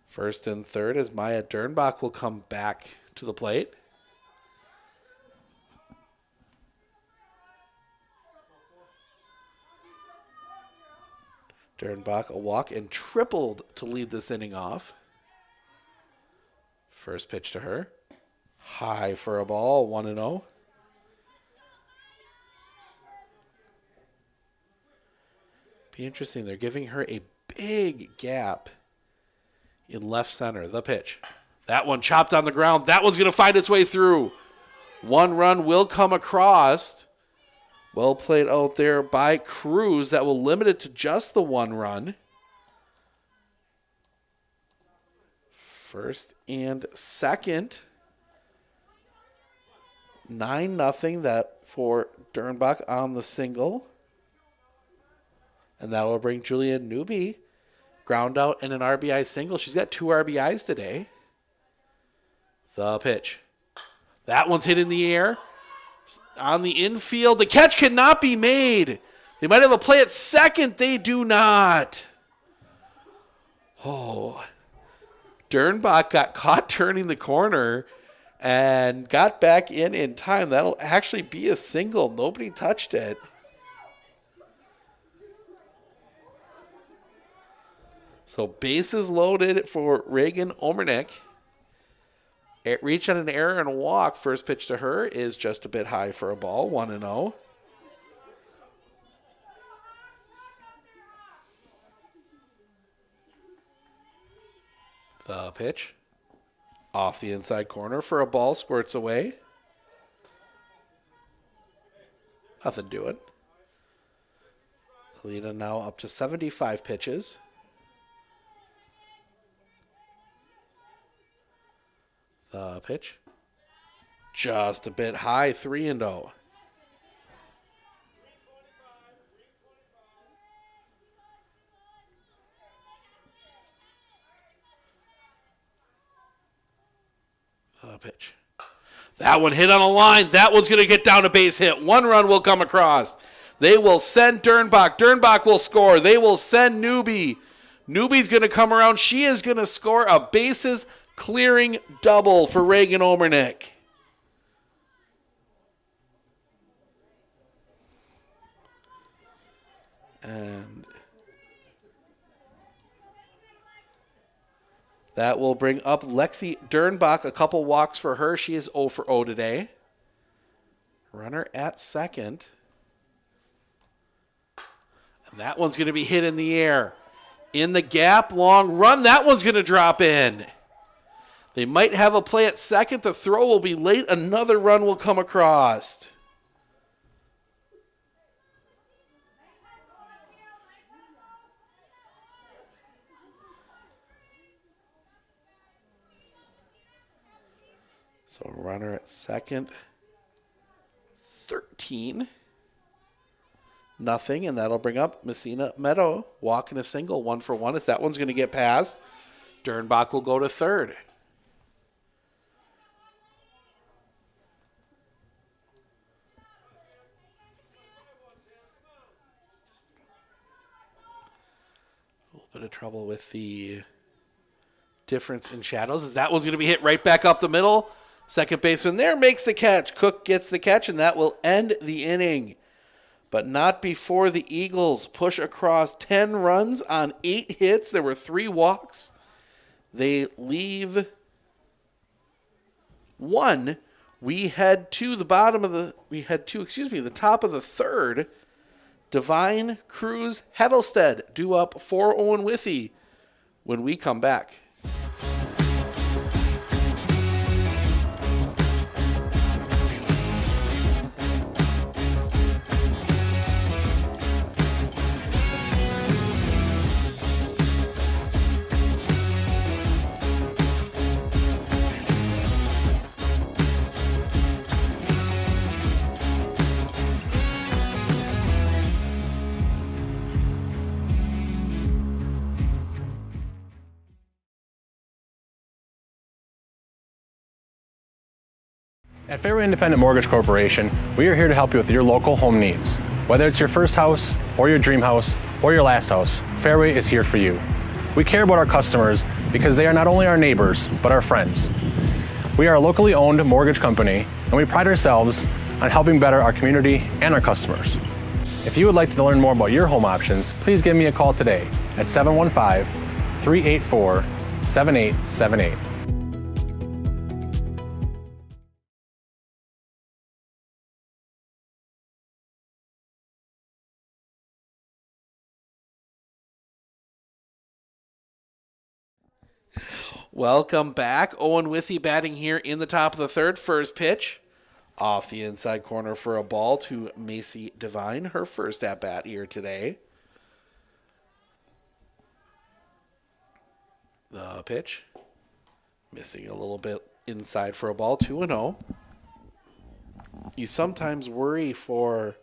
First and third as Maya Dernbach will come back to the plate. Dernbach a walk and tripled to lead this inning off. First pitch to her. High for a ball, 1-0. Be interesting. They're giving her a big gap in left center. The pitch. That one chopped on the ground. That one's going to find its way through. 1 run will come across. Well played out there by Cruz. That will limit it to just the 1 run. First and second. 9-0 that for Dernbach on the single. And that will bring Julia Newby ground out and an RBI single. She's got 2 RBIs today. The pitch. That one's hit in the air. On the infield, the catch cannot be made. They might have a play at second. They do not. Oh. Dernbach got caught turning the corner and got back in time. That'll actually be a single. Nobody touched it. So bases loaded for Reagan Omernick. It reached on an error and a walk. First pitch to her is just a bit high for a ball, 1-0. The pitch. Off the inside corner for a ball, squirts away. Nothing doing. Kalina now up to 75 pitches. The pitch. Just a bit high, 3-0. The pitch. That one hit on a line. That one's going to get down a base hit. 1 run will come across. They will send Dernbach. Dernbach will score. They will send Newby. Newby's going to come around. She is going to score a bases clearing double for Reagan Omernick. And that will bring up Lexi Dernbach. A couple walks for her. She is 0 for 0 today. Runner at second. And that one's going to be hit in the air. In the gap, long run. That one's going to drop in. They might have a play at second. The throw will be late. Another run will come across. So runner at second. 13. Nothing, and that'll bring up Messina Meadow walking a single, 1 for 1, as that one's going to get past. Dernbach will go to third. A little bit of trouble with the difference in shadows, as that one's going to be hit right back up the middle. Second baseman there makes the catch. Cook gets the catch, and that will end the inning. But not before the Eagles push across 10 runs on 8 hits. There were 3 walks. They leave 1. We head to the the top of the third. Devine, Cruz, Heddlestead due up for Owen-Withee when we come back. At Fairway Independent Mortgage Corporation, we are here to help you with your local home needs. Whether it's your first house, or your dream house, or your last house, Fairway is here for you. We care about our customers because they are not only our neighbors, but our friends. We are a locally owned mortgage company, and we pride ourselves on helping better our community and our customers. If you would like to learn more about your home options, please give me a call today at 715-384-7878. Welcome back. Owen-Withee batting here in the top of the third. First pitch off the inside corner for a ball to Macy Devine, her first at bat here today. The pitch missing a little bit inside for a ball, 2-0. You sometimes worry for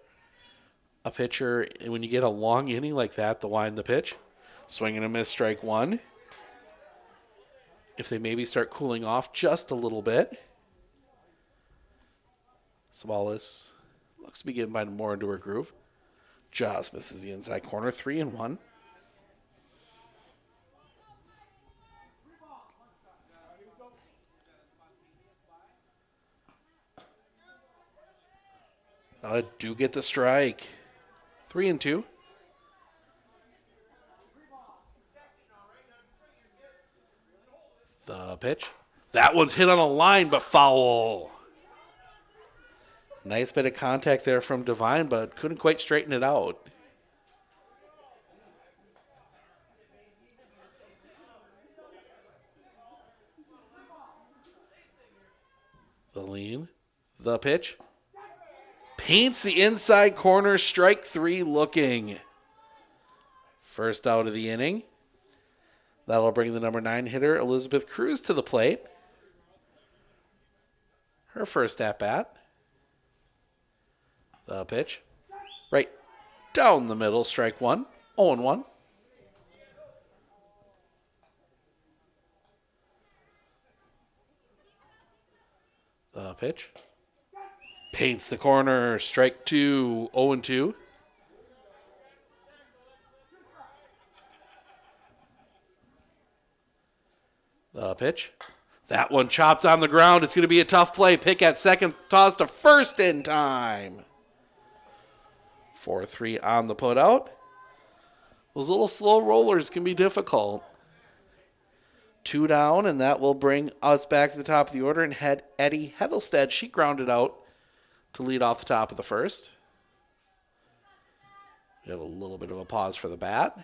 a pitcher when you get a long inning like that, the wind the pitch. Swing and a miss, strike 1. If they maybe start cooling off just a little bit. Savalas looks to be getting more into her groove. Just misses the inside corner, 3-1. Do get the strike. 3-2. The pitch. That one's hit on a line, but foul. Nice bit of contact there from Devine, but couldn't quite straighten it out. The lean. The pitch. Paints the inside corner. Strike 3 looking. First out of the inning. That'll bring the number 9 hitter, Elizabeth Cruz, to the plate. Her first at-bat. The pitch. Right down the middle, strike 1. 0-1. The pitch. Paints the corner, strike 2. 0-2. The pitch. That one chopped on the ground. It's going to be a tough play. Pick at second. Toss to first in time. 4-3 on the putout. Those little slow rollers can be difficult. 2 down, and that will bring us back to the top of the order and head Eddie Heddlestead. She grounded out to lead off the top of the first. We have a little bit of a pause for the bat.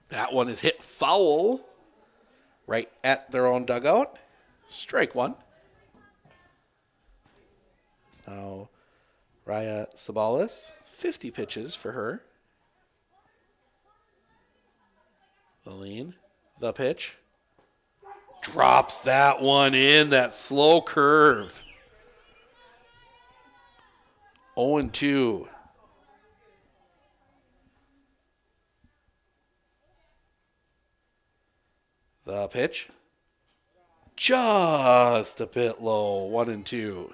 That one is hit foul right at their own dugout. Strike one. Now, Raya Sabalis, 50 pitches for her. The lean, the pitch. Drops that one in, that slow curve. 0-2. The pitch. Just a bit low, 1-2.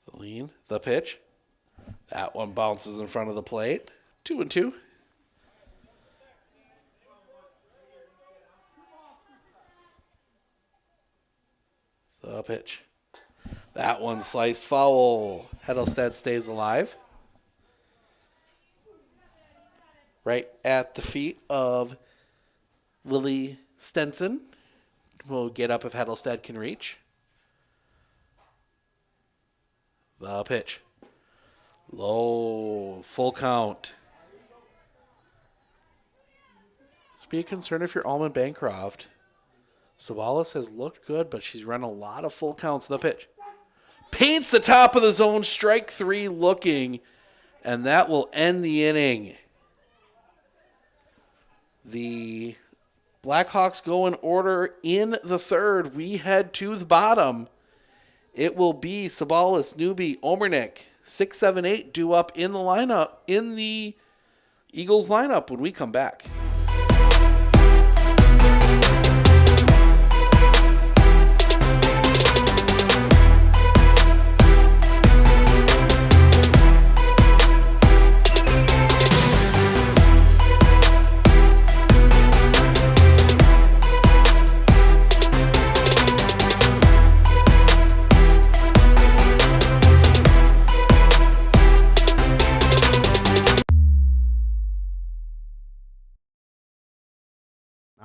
The lean, the pitch. That one bounces in front of the plate. 2-2. The pitch. That one sliced foul. Heddlestead stays alive. Right at the feet of Lily Stenson. Will get up if Heddlestead can reach. The pitch. Low. Full count. Let's be a concern if you're Almond-Bancroft. Sabalis has looked good, but she's run a lot of full counts. The pitch. Paints the top of the zone. Strike three looking. And that will end the inning. The Blackhawks go in order in the third. We head to the bottom. It will be Sabalis, Newby, Omernick, 6, 7, 8 due up in the lineup, in the Eagles lineup when we come back.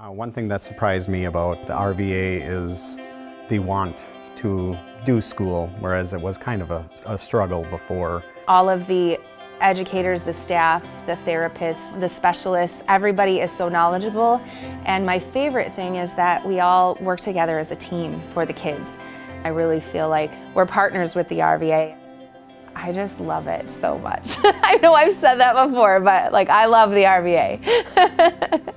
One thing that surprised me about the RVA is the want to do school, whereas it was kind of a struggle before. All of the educators, the staff, the therapists, the specialists, everybody is so knowledgeable. And my favorite thing is that we all work together as a team for the kids. I really feel like we're partners with the RVA. I just love it so much. I know I've said that before, but like I love the RVA.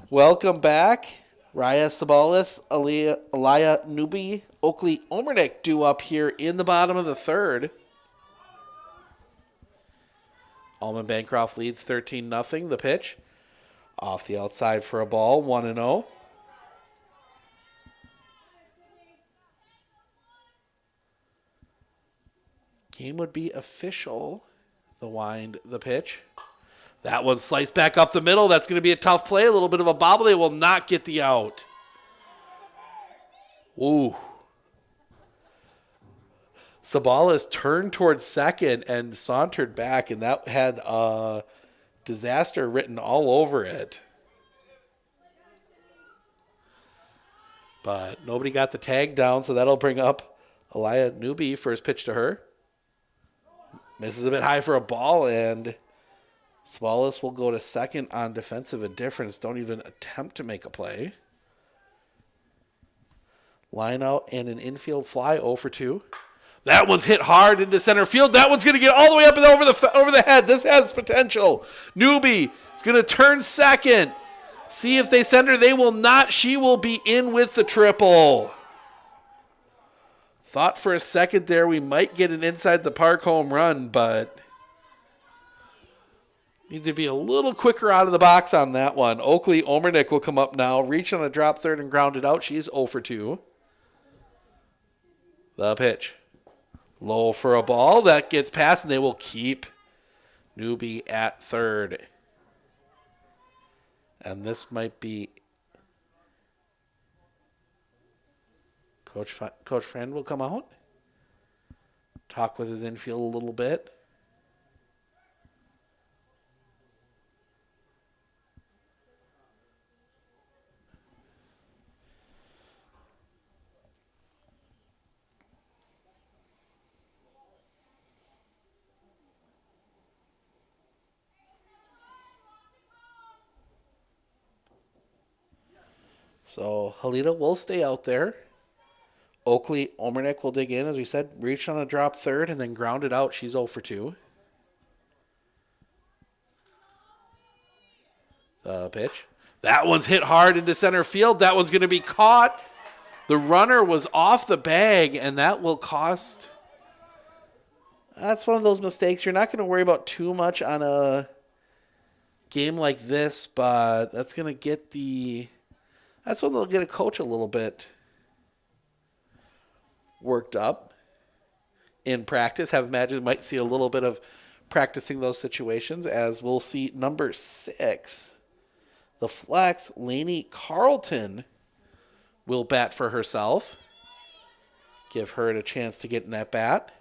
Welcome back. Raya Sabalis, Aliyah Newby, Oakley Omernick due up here in the bottom of the third. Almond-Bancroft leads 13-0. The pitch. Off the outside for a ball, 1-0. Game would be official. The wind, the pitch. That one sliced back up the middle. That's going to be a tough play. A little bit of a bobble. They will not get the out. Ooh. Sabalis turned towards second and sauntered back, and that had disaster written all over it. But nobody got the tag down, so that'll bring up Aliyah Newby. First pitch to her. Misses a bit high for a ball, and Sabalis will go to second on defensive indifference. Don't even attempt to make a play. Line out and an infield fly, 0 for 2. That one's hit hard into center field. That one's going to get all the way up and over the head. This has potential. Newby is going to turn second. See if they send her. They will not. She will be in with the triple. Thought for a second there we might get an inside the park home run, but need to be a little quicker out of the box on that one. Oakley Omernick will come up now. Reach on a drop third and ground it out. She's 0 for 2. The pitch. Low for a ball. That gets past, and they will keep Newbie at third. And this might be Coach Friend will come out, talk with his infield a little bit. So Halita will stay out there. Oakley Omernick will dig in, as we said, reached on a drop third and then grounded out. She's 0 for 2. The pitch. That one's hit hard into center field. That one's going to be caught. The runner was off the bag, and that will cost. That's one of those mistakes you're not going to worry about too much on a game like this, but that's going to get that's when they'll get a coach a little bit worked up in practice. Might see a little bit of practicing those situations, as we'll see number 6, the flex, Lainey Carlton, will bat for herself. Give her a chance to get in that bat.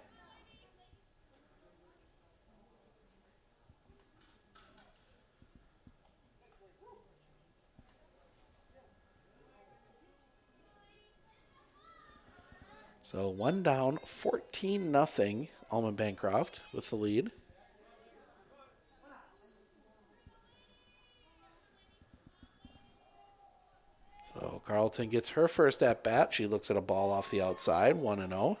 So 1 down, 14-0, Almond-Bancroft with the lead. So Carlton gets her first at bat. She looks at a ball off the outside, 1-0.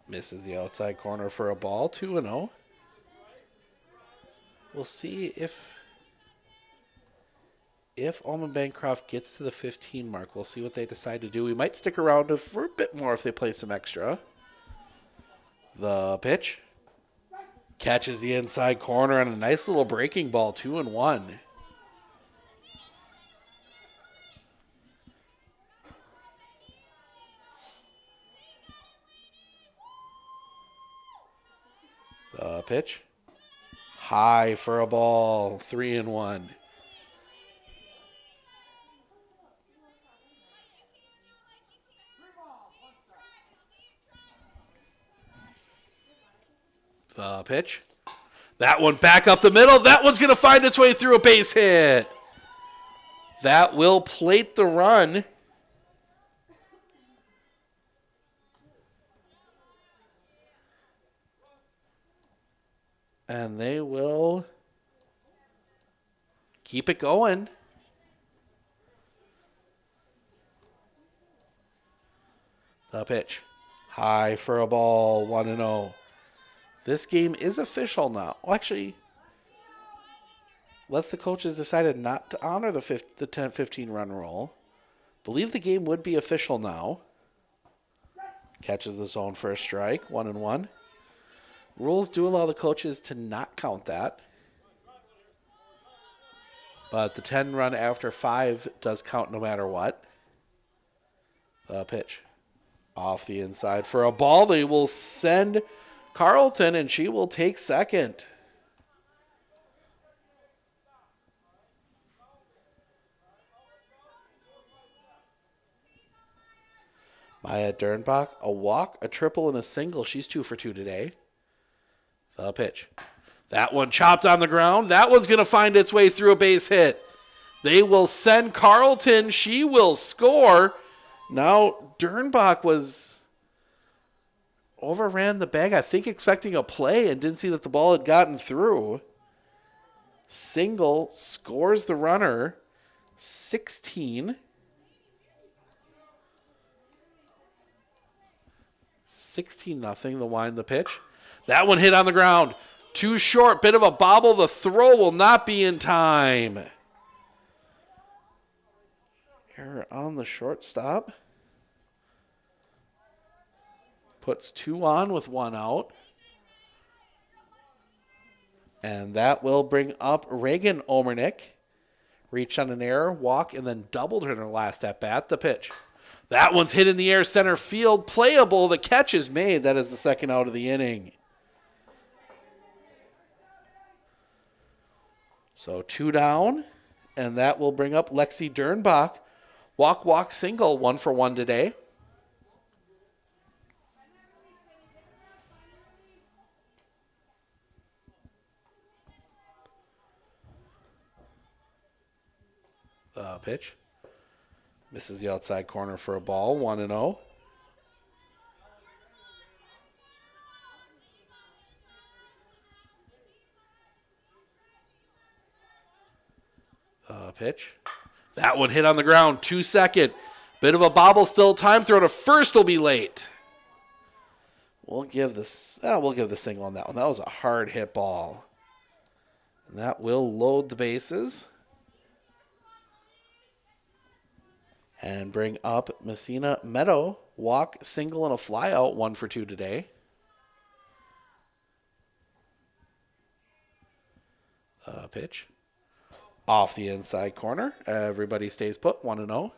Misses the outside corner for a ball, 2-0. We'll see if Almond-Bancroft gets to the 15 mark. We'll see what they decide to do. We might stick around for a bit more if they play some extra. The pitch. Catches the inside corner on a nice little breaking ball, 2-1. The pitch. High for a ball, 3-1. The pitch. That one back up the middle. That one's going to find its way through a base hit. That will plate the run. And they will keep it going. The pitch. High for a ball, 1-0. This game is official now. Well, actually, unless the coaches decided not to honor the 10-15 run rule, believe the game would be official now. Catches the zone for a strike, 1-1. Rules do allow the coaches to not count that. But the 10 run after 5 does count no matter what. The pitch. Off the inside for a ball. They will send Carlton, and she will take second. Maya Dernbach, a walk, a triple, and a single. She's 2 for 2 today. The pitch. That one chopped on the ground. That one's going to find its way through a base hit. They will send Carlton. She will score. Now, Dernbach overran the bag, I think expecting a play, and didn't see that the ball had gotten through. Single, scores the runner. 16. 16-0, the wind, the pitch. That one hit on the ground. Too short, bit of a bobble. The throw will not be in time. Error on the shortstop. Puts 2 on with 1 out. And that will bring up Reagan Omernick. Reached on an error, walk, and then doubled her in her last at-bat. The pitch. That one's hit in the air, center field, playable. The catch is made. That is the second out of the inning. So 2 down, and that will bring up Lexi Dernbach. Walk, single, 1 for 1 today. The pitch. Misses the outside corner for a ball, 1-0. Pitch. That one hit on the ground, 2-2. Bit of a bobble still. Time throw to first will be late. We'll give the single on that one. That was a hard hit ball. And that will load the bases. And bring up Messina Meadow. Walk, single, and a fly out, 1 for 2 today. Pitch. Off the inside corner. Everybody stays put, 1-0.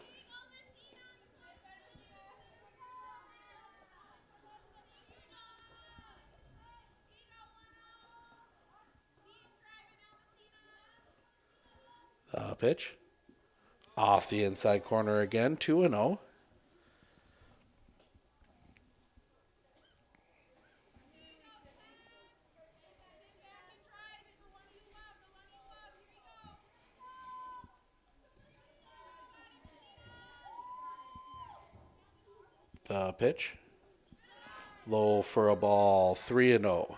Pitch. Off the inside corner again, 2-0. The pitch. Low for a ball, 3-0.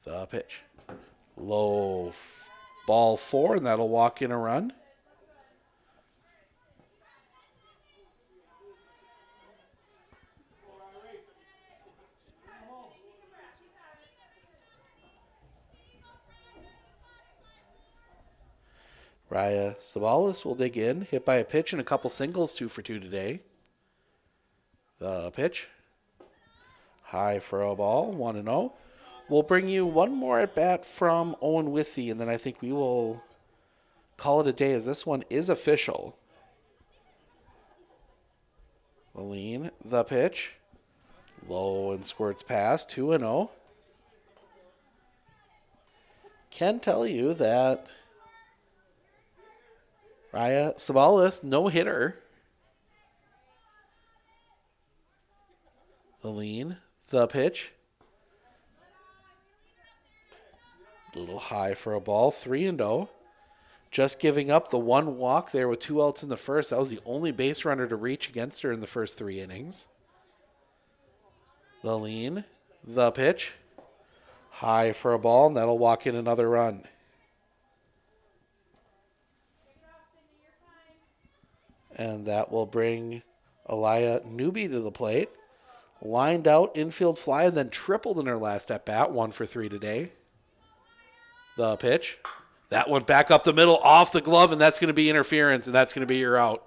The pitch. Low ball 4, and that'll walk in a run. Raya Sabalis will dig in, hit by a pitch and a couple singles, 2 for 2 today. The pitch. High for a ball, 1-0. We'll bring you one more at bat from Owen-Withee, and then I think we will call it a day as this one is official. The lean, the pitch. Low and squirts past, 2-0. Can tell you that Raya Sabalis, no hitter. The lean, the pitch. A little high for a ball, 3-0. Just giving up the 1 walk there with 2 outs in the first. That was the only base runner to reach against her in the first 3 innings. The lean, the pitch. High for a ball, and that'll walk in another run. And that will bring Aliyah Newby to the plate. Lined out, infield fly, and then tripled in her last at-bat, 1 for 3 today. The pitch. That one back up the middle, off the glove, and that's going to be interference, and that's going to be your out.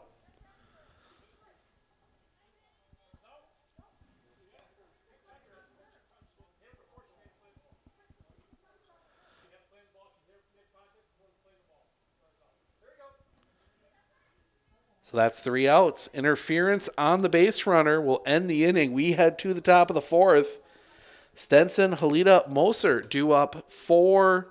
So that's 3 outs. Interference on the base runner will end the inning. We head to the top of the 4th. Stenson, Halida, Moser due up for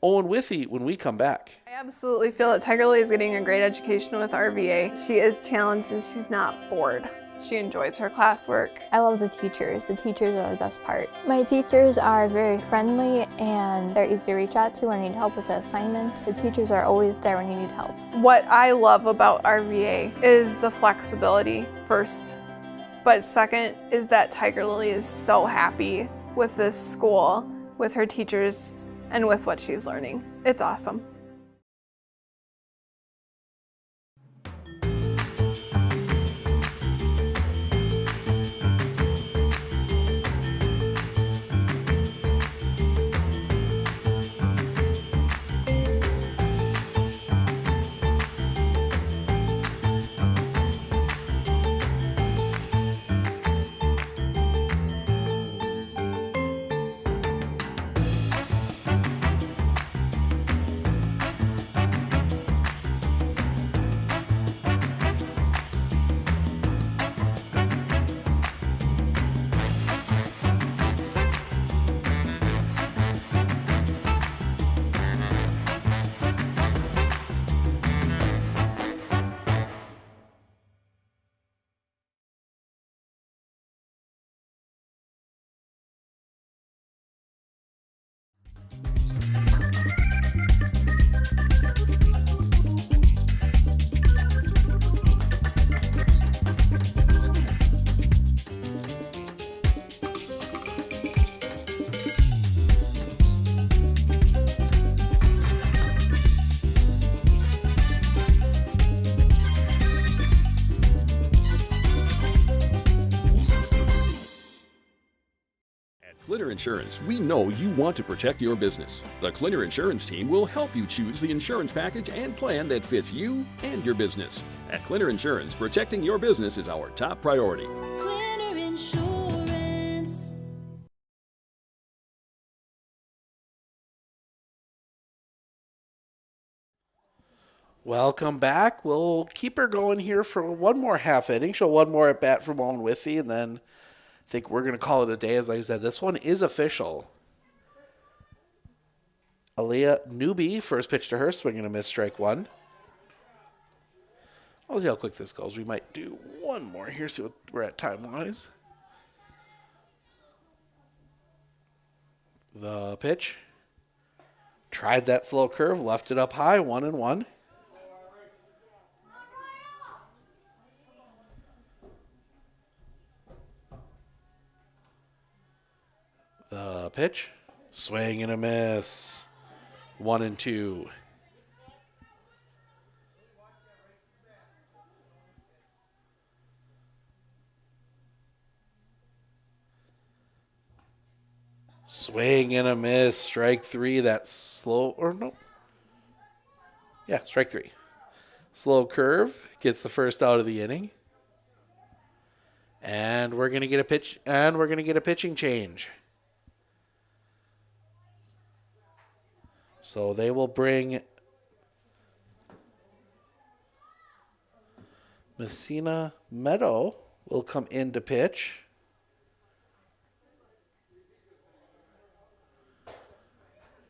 Owen-Withee when we come back. I absolutely feel that Tiger Lily is getting a great education with RVA. She is challenged and she's not bored. She enjoys her classwork. I love the teachers. The teachers are the best part. My teachers are very friendly and they're easy to reach out to when you need help with an assignment. The teachers are always there when you need help. What I love about RVA is the flexibility first, but second is that Tiger Lily is so happy with this school, with her teachers, and with what she's learning. It's awesome. Insurance, we know you want to protect your business. The Clinner Insurance team will help you choose the insurance package and plan that fits you and your business. At Clinner Insurance, protecting your business is our top priority. Cleaner Insurance. Welcome back. We'll keep her going here for one more half inning. She'll one more at bat from Owen-Withee, and then I think we're going to call it a day. As I said, this one is official. Aaliyah Newby, first pitch to her, swinging a miss, strike one. I'll see how quick this goes. We might do one more here, see what we're at time-wise. The pitch. Tried that slow curve, left it up high, 1-1. The pitch. Swing and a miss. 1-2. Swing and a miss. Strike three. That's slow. Or no. Yeah, strike three. Slow curve. Gets the first out of the inning. And we're going to get a pitch. And we're going to get a pitching change. So they will bring Messina Meadow will come in to pitch.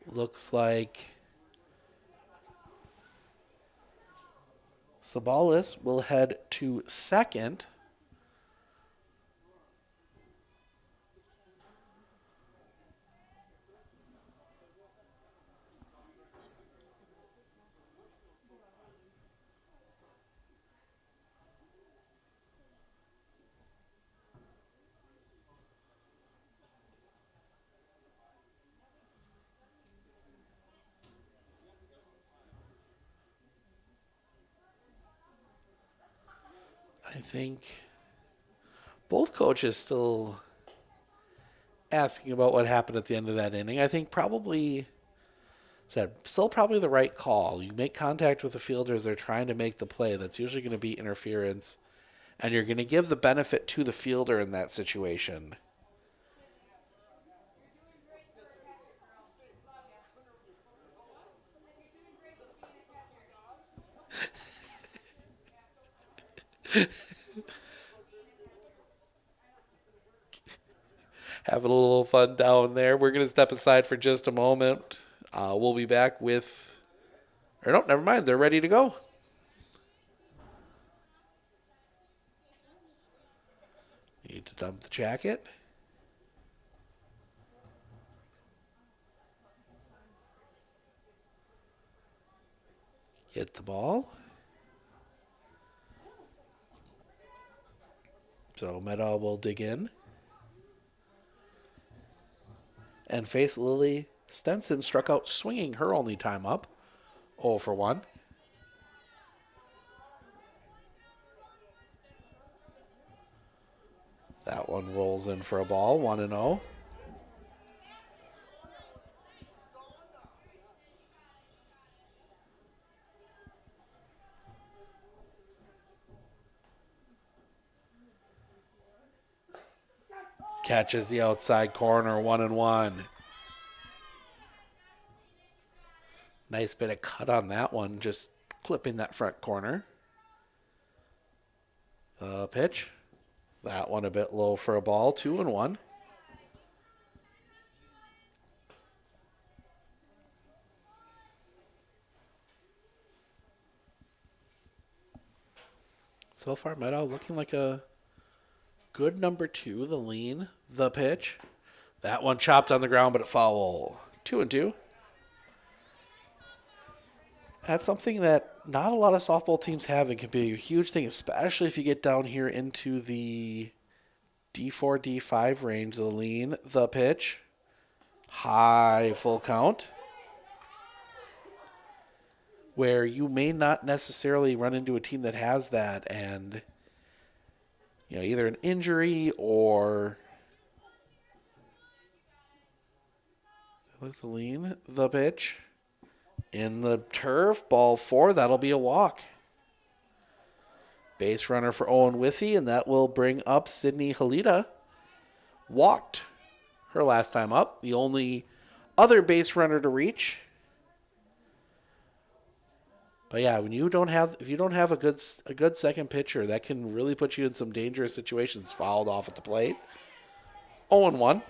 Looks like Sabalis will head to second. I think both coaches still asking about what happened at the end of that inning. I think probably still probably the right call. You make contact with the fielders, they're trying to make the play. That's usually going to be interference, and you're going to give the benefit to the fielder in that situation. Having a little fun down there. We're going to step aside for just a moment. We'll be back with... Or no, never mind. They're ready to go. Need to dump the jacket. Hit the ball. So Meadow will dig in. And face Lily Stenson, struck out swinging her only time up. 0 for 1. That one rolls in for a ball, 1-0. Catches the outside corner, 1-1. Nice bit of cut on that one, just clipping that front corner. The pitch. That one a bit low for a ball, 2-1. So far, Meadow looking like a good number 2, the lean, the pitch. That one chopped on the ground, but a foul. 2-2. That's something that not a lot of softball teams have. It can be a huge thing, especially if you get down here into the D4, D5 range. The lean, the pitch. High full count. Where you may not necessarily run into a team that has that, and either an injury or with the lean. The pitch. In the turf. Ball 4. That'll be a walk. Base runner for Owen-Withee, and that will bring up Sydney Halita. Walked her last time up. The only other base runner to reach. But yeah, if you don't have a good second pitcher, that can really put you in some dangerous situations. Fouled off at the plate. 0-1.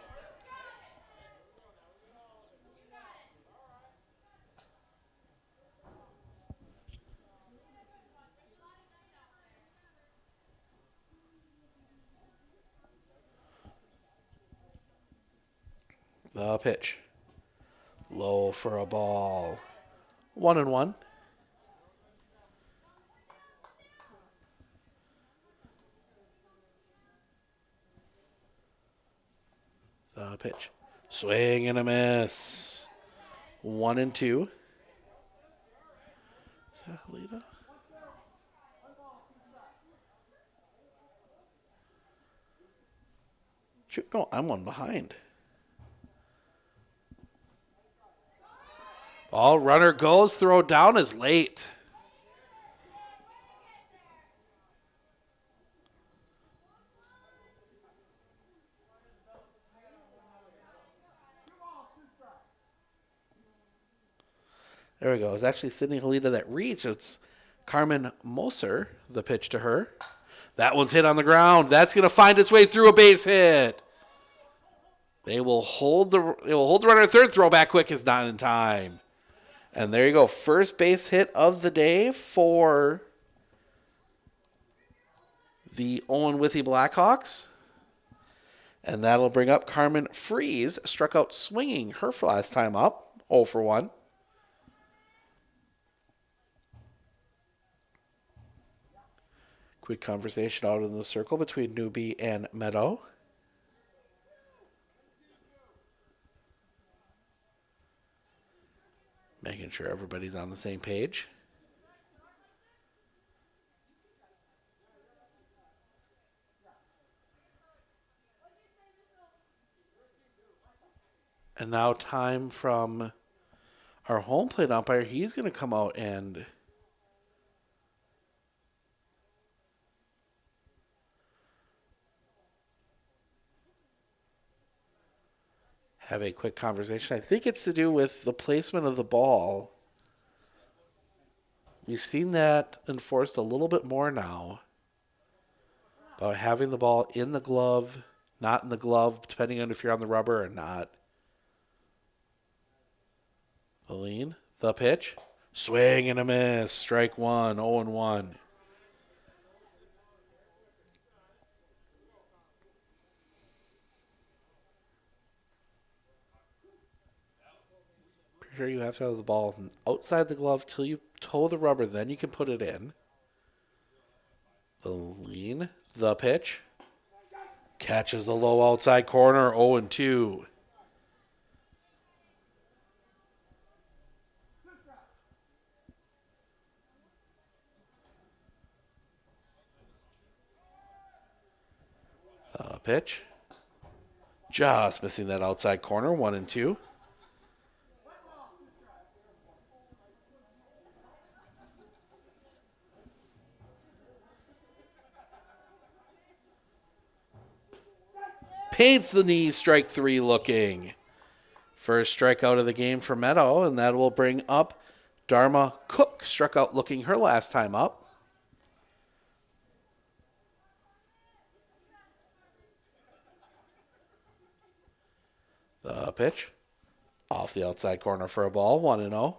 The pitch. Low for a ball. 1-1. The pitch. Swing and a miss. 1-2. Is that Halita? Shoot, no, I'm one behind. Ball runner goes, throw down is late. There we go. It's actually Sydney Halita that reached. It's Carmen Moser, the pitch to her. That one's hit on the ground. That's going to find its way through a base hit. They will hold the runner at third. Throw back quick is not in time. And there you go. First base hit of the day for the Owen-Withee Blackhawks. And that'll bring up Carmen Freeze. Struck out swinging her last time up. 0-1. Quick conversation out in the circle between Newbie and Meadow. Making sure everybody's on the same page. And now time from our home plate umpire. He's going to come out and have a quick conversation. I think it's to do with the placement of the ball. We've seen that enforced a little bit more now about having the ball in the glove, not in the glove, depending on if you're on the rubber or not. The lean, the pitch, swing and a miss. Strike 1, 0-1. Sure, you have to have the ball outside the glove till you toe the rubber, then you can put it in. The lean, the pitch. Catches the low outside corner, 0-2. The pitch. Just missing that outside corner, 1-2. Paints the knees, strike 3 looking. First strikeout of the game for Meadow, and that will bring up Dharma Cook. Struck out looking her last time up. The pitch. Off the outside corner for a ball, 1-0.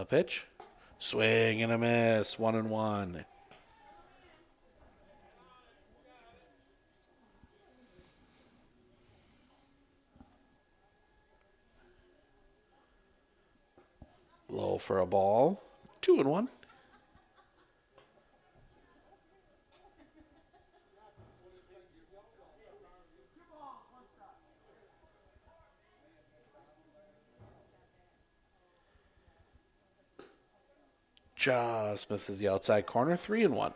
Pitch. Swing and a miss. 1-1. Low for a ball. 2-1. Just misses the outside corner. 3-1.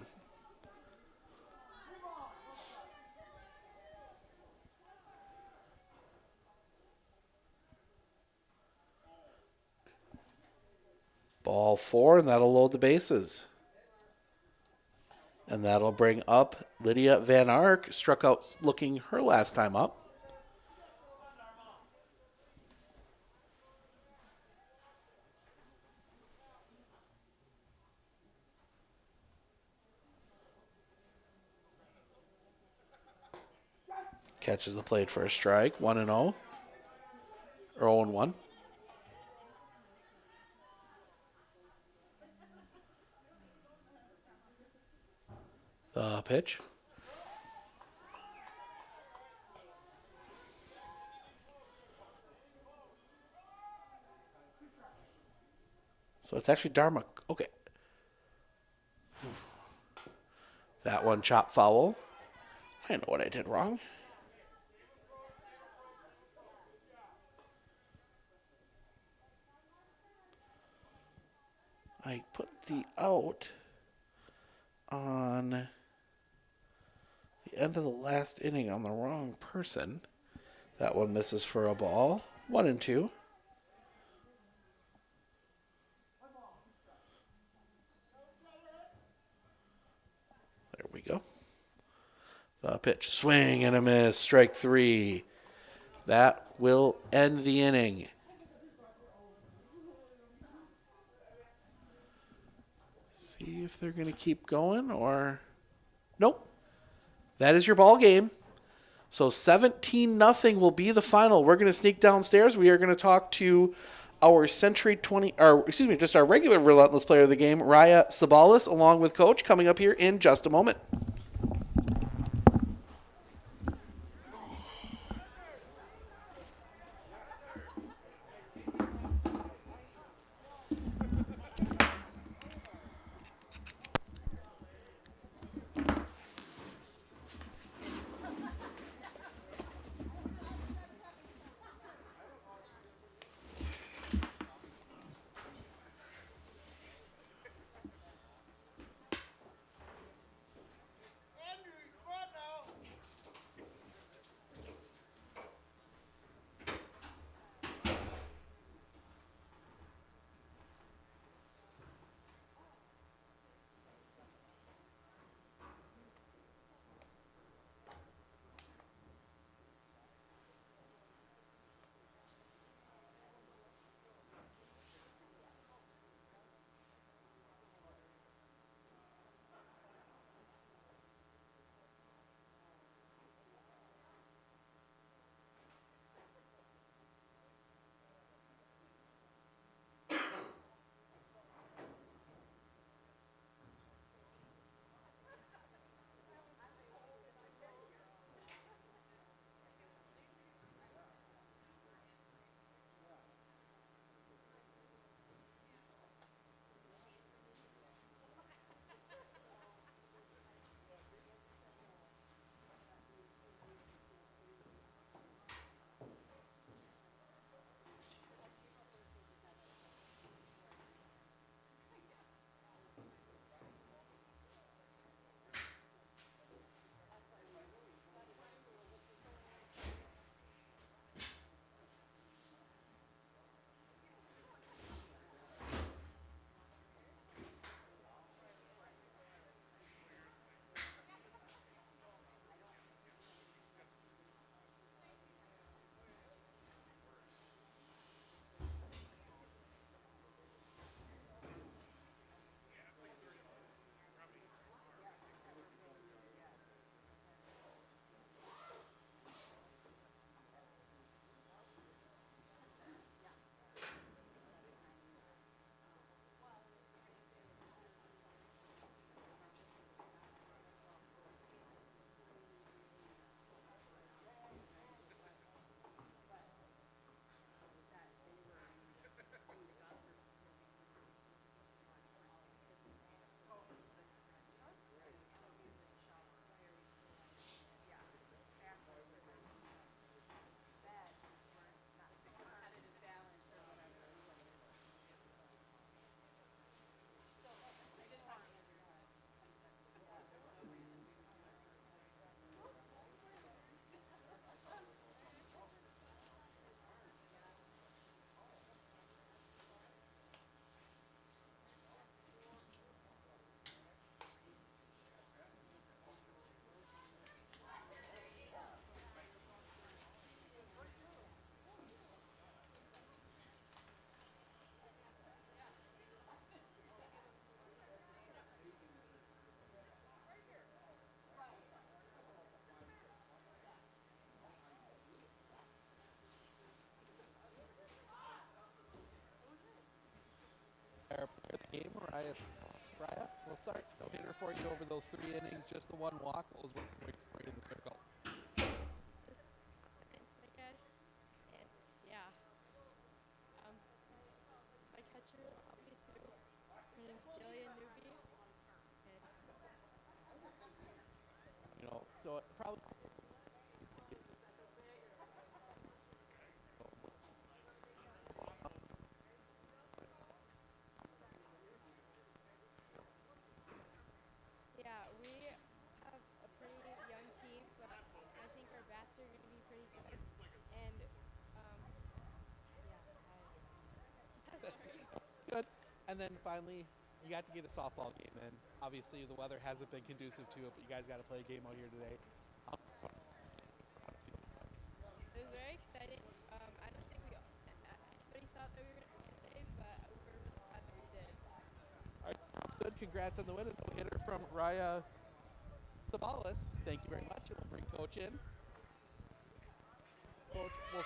Ball 4, and that'll load the bases. And that'll bring up Lydia Van Ark, struck out looking her last time up. Catches the plate for a strike, 1-0. Or 0-1. The pitch. So it's actually Dharma. Okay. That one chop foul. I know what I did wrong. I put the out on the end of the last inning on the wrong person. That one misses for a ball. 1-2. There we go. The pitch, swing and a miss, strike 3. That will end the inning. See if they're going to keep going or... Nope. That is your ball game. So 17-0 will be the final. We're going to sneak downstairs. We are going to talk to our just our regular Relentless player of the game, Raya Sabalis, along with Coach, coming up here in just a moment. our player of the game, Mariah. Mariah, we'll start. No hitter for you over those 3 innings, just the 1 walk. What was working for you in the circle? Thanks, I guess. And yeah, my catcher helped me too. Her name's Jillian Newby. And So it probably. yeah, we have a pretty young team, but I think our bats are going to be pretty good. And yeah, sorry. Good. And then finally, you got to get a softball game in. Obviously, the weather hasn't been conducive to it, but you guys got to play a game out here today. It was very exciting. I don't think anybody thought that we were going to win today, but we're really glad that we did. All right, good. Congrats on the win. It's a hitter from Raya Sabalas. Thank you very much. And we'll bring Coach in. Coach, we'll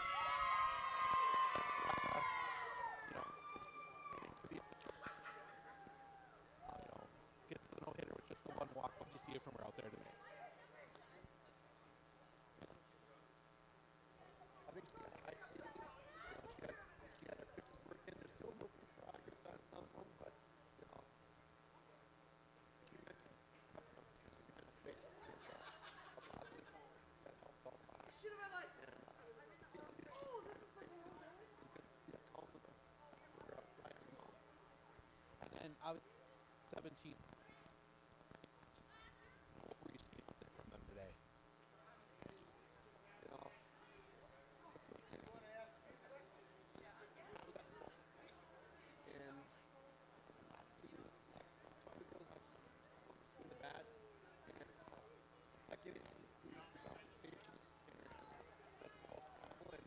gets the no hitter with just the 1 walk. What'd you see from her out there today? I think she had high ceiling. She had her pitches working. There's still work in progress on some of them, but you mentioned a big pitch, a positive that helps all the time. Shoot him at light. And then I was 17. What were you seeing out there from them today? And the bats and second inning, we developed patience and let the ball travel and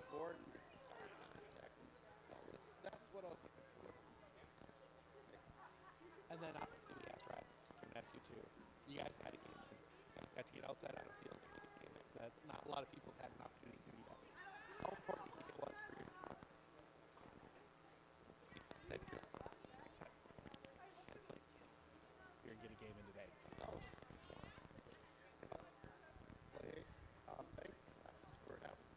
the board and get some foul contact. And that's what I was looking for. And then obviously we asked Ryan to ask you too. You guys got to get in. You guys got to get outside on the field and get a game in. That not a lot of people have had an opportunity to do that. How important do you think it was for you? Said you're gonna get a game in today. Play, thanks. That's where it happened.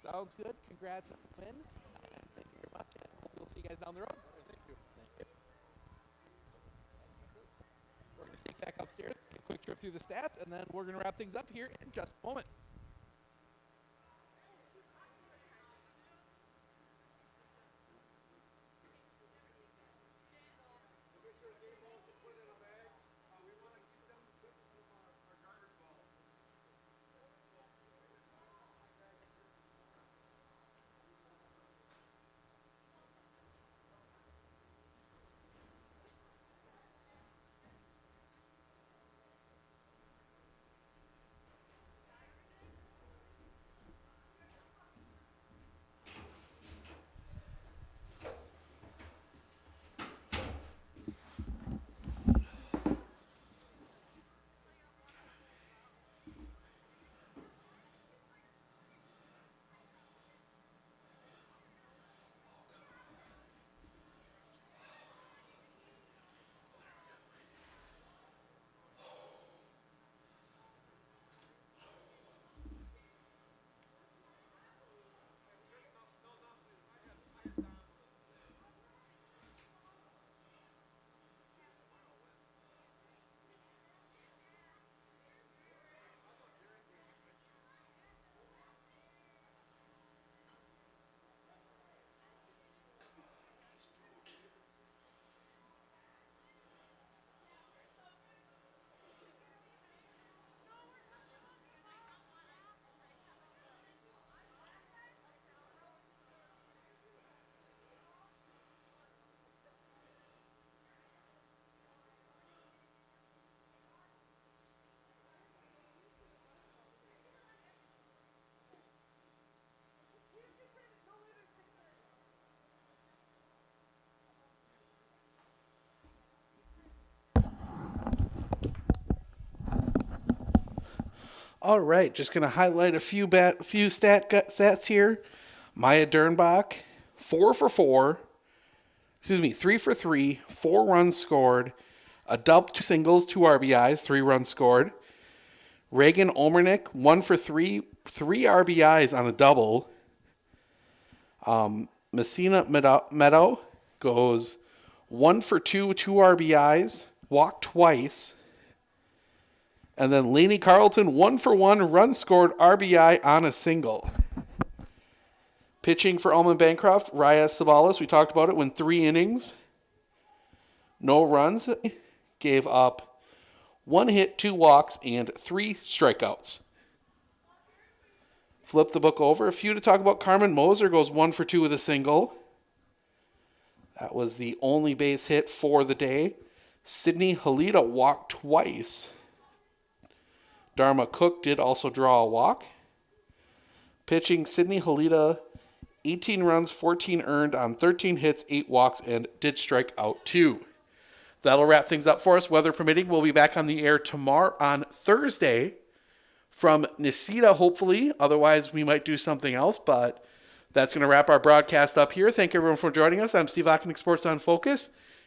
Sounds good. Congrats on the win. Thank you very much. And we'll see you guys down the road. Thank you. Thank you. We're going to sneak back upstairs, take a quick trip through the stats, and then we're going to wrap things up here in just a moment. All right, just going to highlight a few stats here. Maya Dernbach, 3 for 3, 4 runs scored, a double, 2 singles, 2 RBIs, 3 runs scored. Reagan Olmernick, 1 for 3, 3 RBIs on a double. Messina Meadow goes 1 for 2, 2 RBIs, walked twice. And then Lainey Carlton, 1 for 1, run scored, RBI on a single. Pitching for Almond-Bancroft, Raya Savalas, we talked about it, went 3 innings. No runs, gave up 1 hit, 2 walks, and 3 strikeouts. Flip the book over. A few to talk about. Carmen Moser goes 1 for 2 with a single. That was the only base hit for the day. Sydney Halita walked twice. Dharma Cook did also draw a walk. Pitching, Sydney Halita, 18 runs, 14 earned on 13 hits, 8 walks, and did strike out 2. That'll wrap things up for us. Weather permitting, we'll be back on the air tomorrow on Thursday from Nisita, hopefully. Otherwise, we might do something else, but that's going to wrap our broadcast up here. Thank everyone for joining us. I'm Steve Ockenick, Sports on Focus.